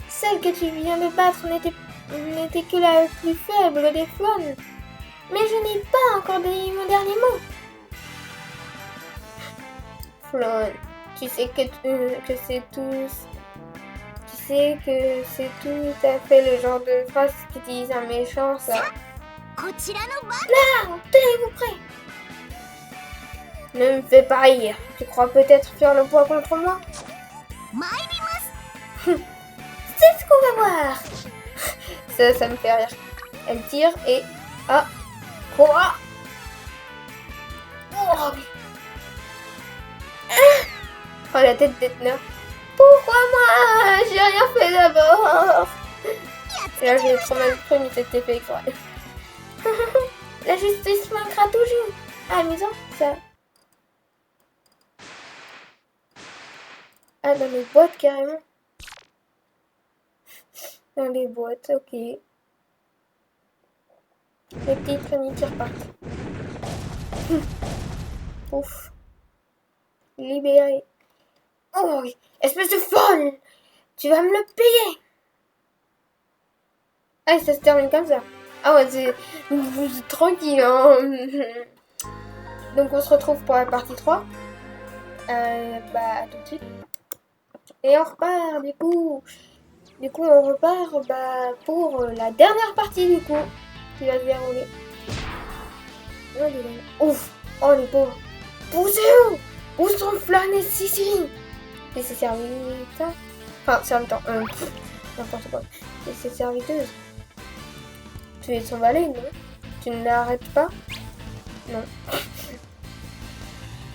[SPEAKER 1] Celle que tu viens de battre n'était n'était que la plus faible des flânes. Mais je n'ai pas encore dit mon dernier mot. Flâne, tu sais que c'est tout... Tu sais que c'est tout à fait le genre de phrase qu'utilise un méchant, ça. Là, tenez-vous prêts. Ne me fais pas rire. Tu crois peut-être faire le poids contre moi? C'est ce qu'on va voir. Ça me fait rire. Elle tire et... Ah. Quoi? Oh, la tête d'Ethna. Pourquoi moi? J'ai rien fait d'abord. Et là, j'ai trop mal pris, mais c'était fait exprès. La justice manquera toujours. Amusant, ça. Ah, dans les boîtes, carrément. Dans les boîtes, ok. Les petites familles qui repartent. Ouf. Libéré. Oh, espèce de folle! Tu vas me le payer! Ah, ça se termine comme ça. Ah ouais, c'est tranquille, hein. Donc on se retrouve pour la partie 3. Bah, à tout de suite. Et on repart, du coup. On repart pour la dernière partie, du coup, qui va se dérouler. Ouf! Oh, les pauvres! Poussez-vous! Où sont Flan et Sicily? Et ses serviteurs? Enfin, serviteurs, n'importe quoi. Et ses serviteuses. Tu es son valet, non? Tu ne l'arrêtes pas? Non.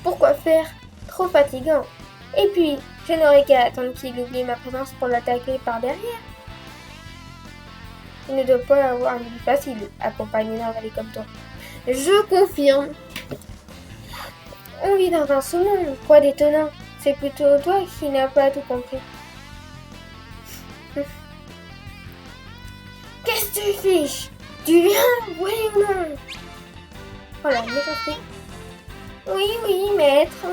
[SPEAKER 1] Pourquoi faire? Trop fatigant. Et puis, je n'aurai qu'à attendre qu'il oublie ma présence pour l'attaquer par derrière. Il ne doit pas avoir une vie facile, accompagné d'un valet comme toi. Je confirme. On vit dans un sous-monde, quoi d'étonnant. C'est plutôt toi qui n'as pas tout compris. Qu'est-ce que tu fiches? Tu viens? Oui ou non? Oh la méchanceté. Oui, maître.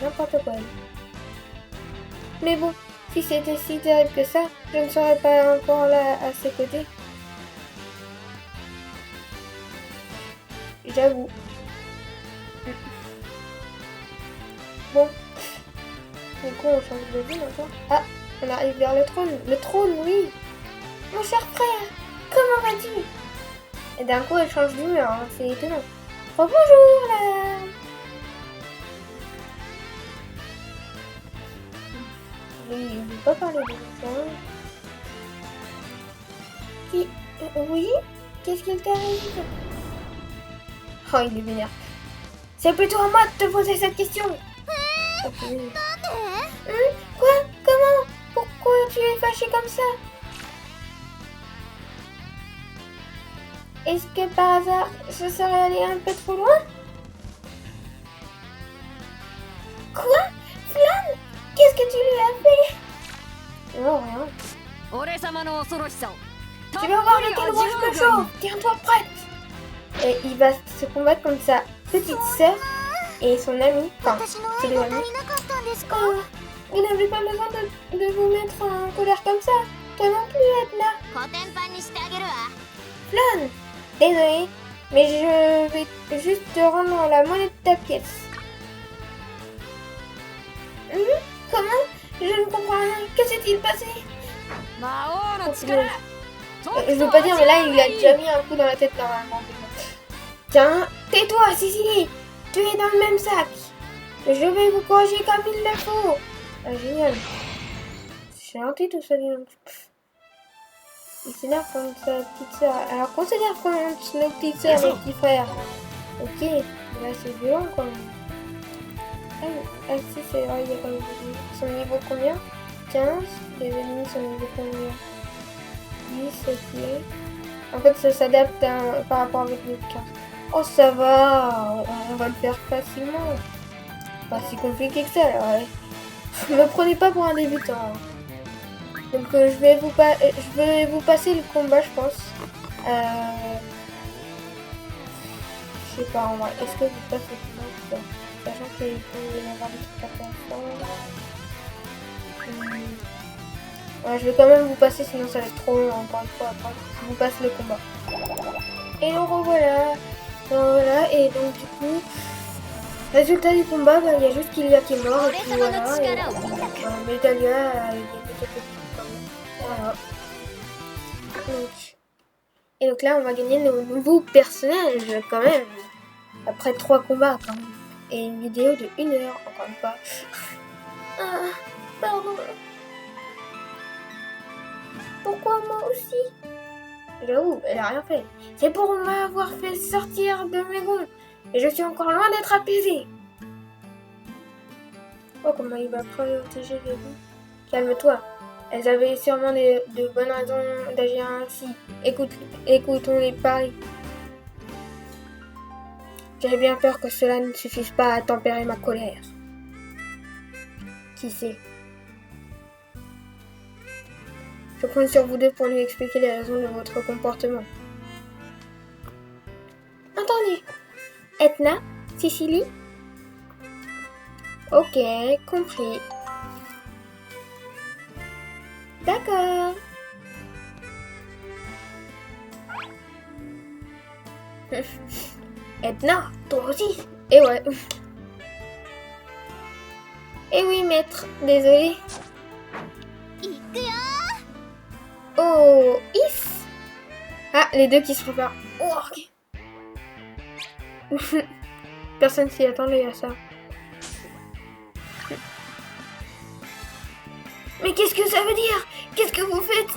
[SPEAKER 1] N'importe quoi. Mais bon, si c'était si terrible que ça, je ne serais pas encore là à ses côtés. J'avoue. Bon. Du coup, on change de vie maintenant. Ah, on arrive vers le trône. Le trône, oui. Mon cher frère, comment vas-tu? Et d'un coup, elle change d'humeur, hein. C'est étonnant. Oh, bonjour, là. Oui, il ne veut pas parler de ça. Oui? Qu'est-ce qu'il t'arrive? Oh, il est vénère. C'est plutôt à moi de te poser cette question. Okay. Quoi? Comment? Pourquoi tu es fâché comme ça? Est-ce que par hasard, je serais allé un peu trop loin? Quoi? Flan? Qu'est-ce que tu lui as fait? Non, rien. Tu vas voir lequel moi je me chauffe. Tiens-toi prête. Et il va se combattre contre sa petite sœur et son amie. Enfin, c'est des amis. Oh, vous n'avez pas besoin de vous mettre en colère comme ça. Toi non plus, Edna. Flan, désolé, mais je vais juste te rendre la monnaie de ta pièce. Comment? Je ne comprends rien. Que s'est-il passé? Je veux pas dire, mais là, il a déjà mis un coup dans la tête normalement. Tiens, tais-toi, Sicily. Tu es dans le même sac. Je vais vous corriger comme il le faut. Ah, génial. C'est gentil tout ça, dis donc. Il s'énerve contre sa petite soeur. Alors qu'on s'énerve contre nos petites soeurs, nos petits frères. Ok, là c'est violent quand même. Ah si, c'est vrai, il y a quand même son niveau combien? 15. Les ennemis sont niveau combien? 10, ok. En fait, ça s'adapte par rapport avec les cartes. Oh, ça va, on va le faire facilement. Pas si compliqué que ça, alors ouais. Me prenez pas pour un débutant. Donc je vais vous passer le combat, je pense. Je sais pas en vrai. Est-ce que vous passez le combat? Sachant qu'il faut y avoir des trucs à faire. Ouais, je vais quand même vous passer, sinon ça va être trop long encore une fois après. Je vous passe le combat. Et donc revoilà. Voilà, et donc du coup, résultat du combat, bah, il y a juste Kilia qui est mort, et puis voilà. Et Metalia a gagné quelques petits points. Voilà. Et donc là, on va gagner nos nouveaux personnages quand même. Après 3 combats quand même. Et une vidéo de 1 heure, encore une fois. Ah, pardon. Pourquoi moi aussi? J'avoue, elle a rien fait. C'est pour m'avoir fait sortir de mes gonds. Et je suis encore loin d'être apaisée. Oh, comment il va protéger les gonds. Calme-toi. Elles avaient sûrement de bonnes raisons d'agir ainsi. Écoutons-les parler. J'avais bien peur que cela ne suffise pas à tempérer ma colère. Qui sait? Je compte sur vous deux pour lui expliquer les raisons de votre comportement. Entendu. Etna? Sicily? Ok, compris. D'accord. Edna, toi aussi. Et ouais. Eh oui, maître, désolé. Oh, Is. Ah, les deux qui se préparent. Oh, ok. Personne s'y attendait à ça. Mais qu'est-ce que ça veut dire? Qu'est-ce que vous faites?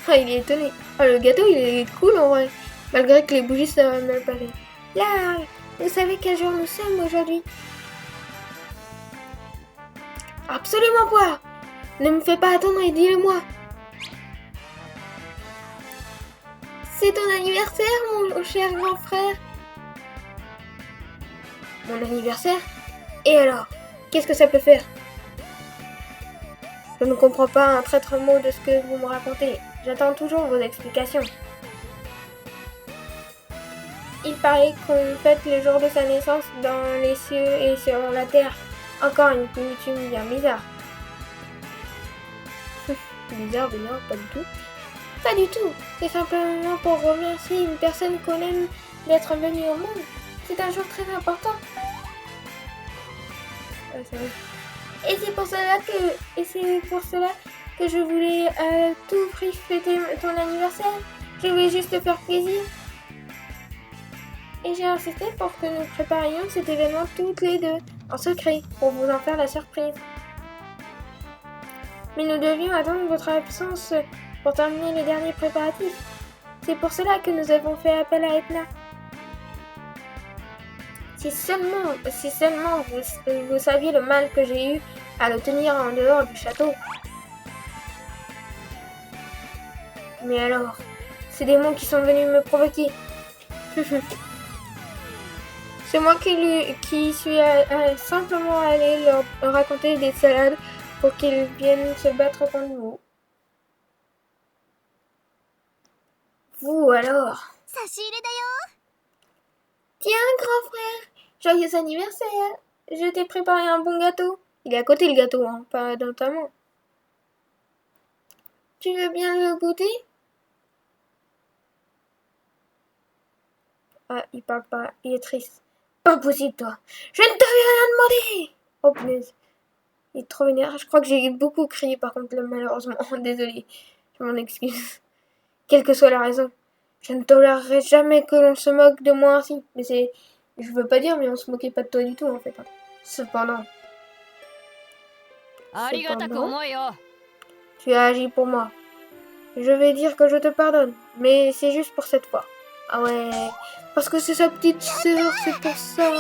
[SPEAKER 1] Ah, il est étonné. Ah, le gâteau, il est cool en vrai. Malgré que les bougies, ça va mal passer. Là, vous savez quel jour nous sommes aujourd'hui? Absolument pas. Ne me fais pas attendre et dis-le-moi. C'est ton anniversaire, mon cher grand frère. Mon anniversaire? Et alors? Qu'est-ce que ça peut faire? Je ne comprends pas un traître mot de ce que vous me racontez. J'attends toujours vos explications. Il paraît qu'on fête le jour de sa naissance dans les cieux et sur la terre. Encore une coutume bien bizarre. Bizarre, pas du tout. Pas du tout. C'est simplement pour remercier une personne qu'on aime d'être venue au monde. C'est un jour très important. Et c'est pour cela que je voulais à tout prix fêter ton anniversaire. Je voulais juste te faire plaisir. Et j'ai insisté pour que nous préparions cet événement toutes les deux, en secret, pour vous en faire la surprise. Mais nous devions attendre votre absence pour terminer les derniers préparatifs. C'est pour cela que nous avons fait appel à Etna. Si seulement vous saviez le mal que j'ai eu à le tenir en dehors du château. Mais alors, c'est des démons qui sont venus me provoquer. C'est moi qui suis simplement allé leur raconter des salades pour qu'ils viennent se battre contre nous. Vous alors? Tiens, grand frère, joyeux anniversaire. Je t'ai préparé un bon gâteau. Il est à côté le gâteau, hein, pas dans ta main. Tu veux bien le goûter? Ah, il parle pas, il est triste. Pas possible, toi. Je ne t'avais rien demandé. Oh, punaise. Il est trop énervé. Je crois que j'ai beaucoup crié, par contre, là, malheureusement. Désolée. Je m'en excuse. Quelle que soit la raison. Je ne tolérerai jamais que l'on se moque de moi ainsi. Mais c'est... Je veux pas dire, mais on se moquait pas de toi du tout, en fait. Cependant, tu as agi pour moi. Je vais dire que je te pardonne, mais c'est juste pour cette fois. Ah ouais, parce que c'est sa petite sœur, c'est pour ça.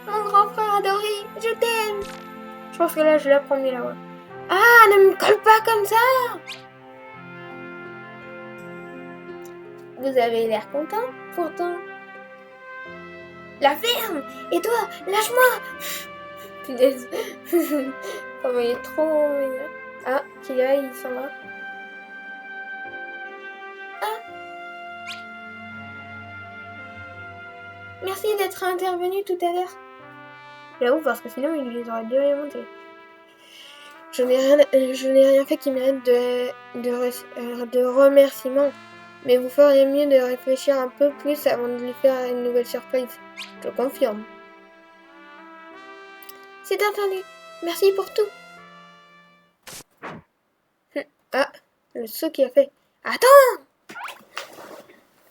[SPEAKER 1] Mon grand frère adoré, je t'aime. Je pense que là, je la promets là, ouais. Ah, ne me colle pas comme ça. Vous avez l'air content, pourtant. La ferme. Et toi, lâche-moi. Punaise. Oh, mais il est trop mignon. Ah, Kia, il s'en va. Ah. Merci d'être intervenu tout à l'heure. J'avoue, parce que sinon, il les aurait déjà montés. je n'ai rien fait qui mérite de remerciements. Mais vous feriez mieux de réfléchir un peu plus avant de lui faire une nouvelle surprise. Je confirme. C'est entendu. Merci pour tout. Ah, le saut qu'il a fait. Attends!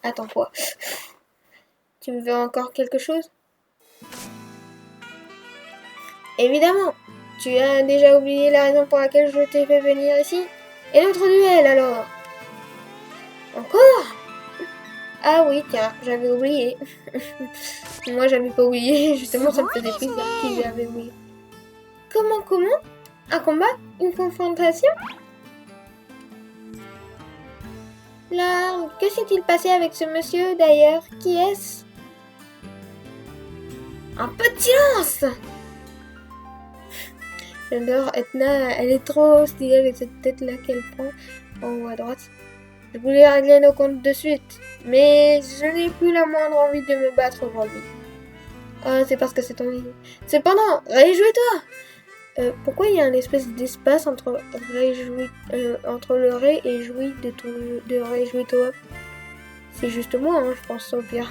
[SPEAKER 1] Attends quoi? Tu me veux encore quelque chose? Évidemment. Tu as déjà oublié la raison pour laquelle je t'ai fait venir ici? Et notre duel alors? Encore? Ah oui, tiens, j'avais oublié. Moi, j'avais pas oublié. Justement, ça me faisait plaisir qu'il avait oublié. Comment? Un combat? Une confrontation? Là, que s'est-il passé avec ce monsieur, d'ailleurs? Qui est-ce? Un peu de silence! J'adore Etna, elle est trop stylée avec cette tête-là qu'elle prend en haut à droite. Je voulais régler nos comptes de suite, mais je n'ai plus la moindre envie de me battre aujourd'hui. Ah, c'est parce que c'est ton idée. Cependant, réjouis-toi! Pourquoi il y a une espèce d'espace entre le ré et jouis de réjouis-toi? C'est juste moi, hein, je pense au pire.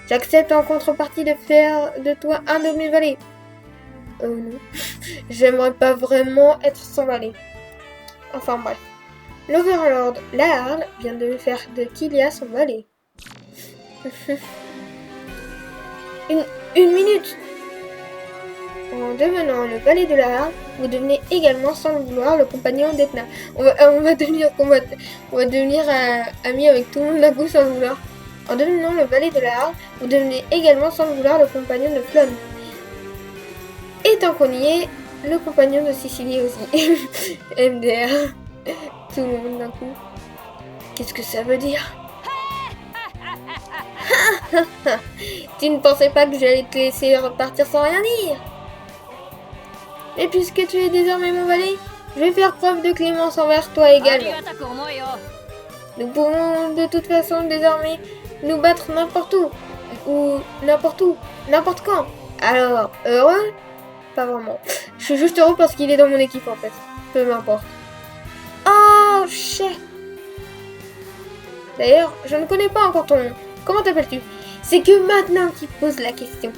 [SPEAKER 1] J'accepte en contrepartie de faire de toi un de mes valets. Non. J'aimerais pas vraiment être son valet. Enfin bref. L'Overlord Laharl vient de faire de Kylia son valet. Une minute! En devenant le valet de Laharl, vous devenez également sans le vouloir le compagnon d'Etna. On va devenir amis avec tout le monde d'un coup sans le vouloir. En devenant le valet de Laharl, vous devenez également sans le vouloir le compagnon de Flonne. Et tant qu'on y est, le compagnon de Sicily aussi. MDR. Tout le monde d'un coup. Qu'est-ce que ça veut dire? Tu ne pensais pas que j'allais te laisser repartir sans rien dire? Et puisque tu es désormais mon valet, je vais faire preuve de clémence envers toi également. Nous pouvons de toute façon désormais nous battre n'importe où, n'importe quand. Alors, heureux? Pas vraiment. Je suis juste heureux parce qu'il est dans mon équipe en fait. Peu m'importe. Oh, chef. D'ailleurs, je ne connais pas encore ton nom. Comment t'appelles-tu? C'est que maintenant qu'il pose la question.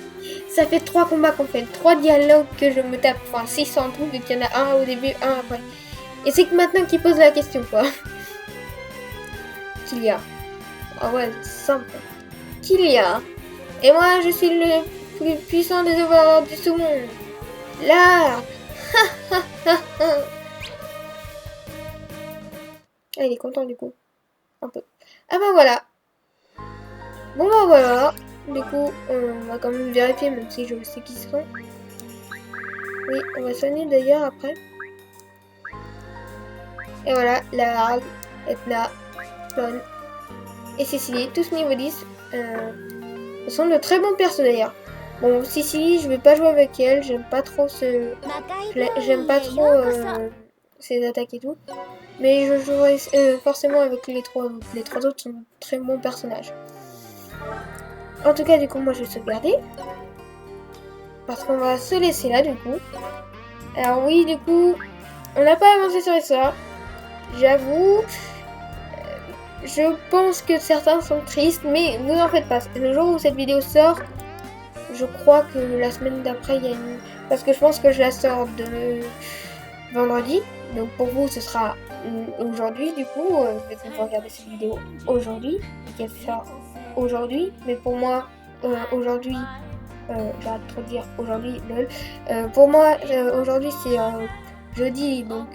[SPEAKER 1] Ça fait 3 combats qu'on fait, 3 dialogues que je me tape. Enfin, 6 en tout, vu qu'il y en a un au début, un après. Et c'est que maintenant qu'il pose la question, quoi. Kylia. Ah ouais, simple. Kylia. Et moi, je suis le plus puissant des overlords du sous-monde. Là. Ah, il est content du coup. Un peu. Ah bah voilà. Bon bah voilà. Du coup, on va quand même vérifier, même si je sais qui sont. Oui, on va soigner d'ailleurs après. Et voilà, Laharl, Etna, Flonne et Cécilie, tous niveau 10. Ce sont de très bons persos d'ailleurs. Bon, Cécilie, je vais pas jouer avec elle, j'aime pas trop ses attaques et tout. Mais je jouerai forcément avec les trois autres. Les 3 autres sont de très bons personnages. En tout cas, du coup, moi je vais sauvegarder. Parce qu'on va se laisser là, du coup. Alors oui, du coup, on n'a pas avancé sur ça. J'avoue. Je pense que certains sont tristes, mais vous en faites pas. Le jour où cette vidéo sort, je crois que la semaine d'après, il y a une... Parce que je pense que je la sors de vendredi. Donc pour vous, ce sera aujourd'hui, du coup. Vous regardez cette vidéo aujourd'hui. Qu'elle sort aujourd'hui. Mais pour moi, aujourd'hui... j'arrête trop de dire aujourd'hui, lol. Pour moi, aujourd'hui, c'est jeudi. Donc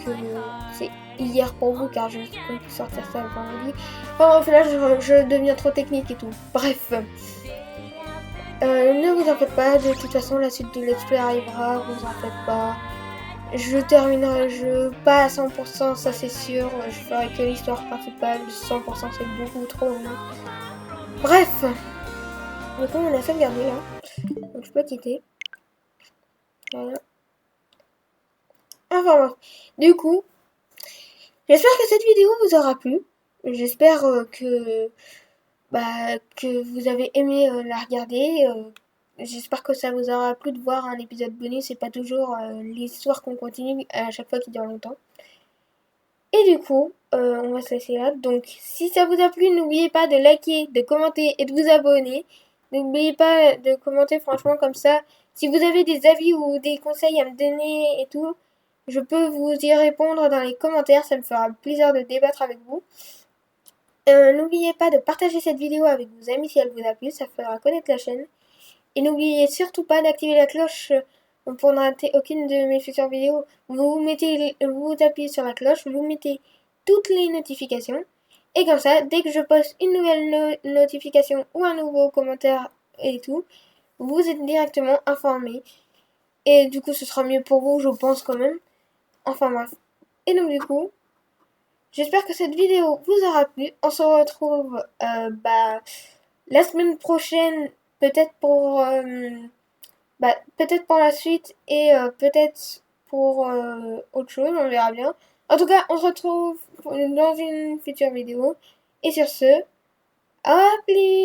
[SPEAKER 1] c'est hier pour vous, car je compte sortir ça le vendredi. Enfin bref, là, je deviens trop technique et tout. Bref. Ne vous en faites pas, de toute façon la suite de let's play arrivera, vous en faites pas. Je terminerai le jeu, pas à 100%, ça c'est sûr, je ferai que l'histoire principale, 100% c'est beaucoup trop long. Bref, du coup on a sauvegardé là, donc je peux quitter. Voilà. Enfin bref, du coup, j'espère que cette vidéo vous aura plu, j'espère que vous avez aimé la regarder. j'espère que ça vous aura plu de voir un épisode bonus et pas toujours l'histoire qu'on continue à chaque fois qui dure longtemps. Et du coup, on va se laisser là. Donc, si ça vous a plu, n'oubliez pas de liker, de commenter et de vous abonner. N'oubliez pas de commenter franchement comme ça. Si vous avez des avis ou des conseils à me donner et tout, je peux vous y répondre dans les commentaires. Ça me fera plaisir de débattre avec vous. N'oubliez pas de partager cette vidéo avec vos amis si elle vous a plu. Ça fera connaître la chaîne. Et n'oubliez surtout pas d'activer la cloche pour ne rater aucune de mes futures vidéos. Vous appuyez sur la cloche, vous mettez toutes les notifications. Et comme ça, dès que je poste une nouvelle notification ou un nouveau commentaire et tout, vous êtes directement informé. Et du coup, ce sera mieux pour vous, je pense quand même. Enfin bref. Et donc du coup, j'espère que cette vidéo vous aura plu. On se retrouve la semaine prochaine, peut-être peut-être pour la suite et peut-être pour autre chose, on verra bien. En tout cas, on se retrouve dans une future vidéo. Et sur ce, à plus!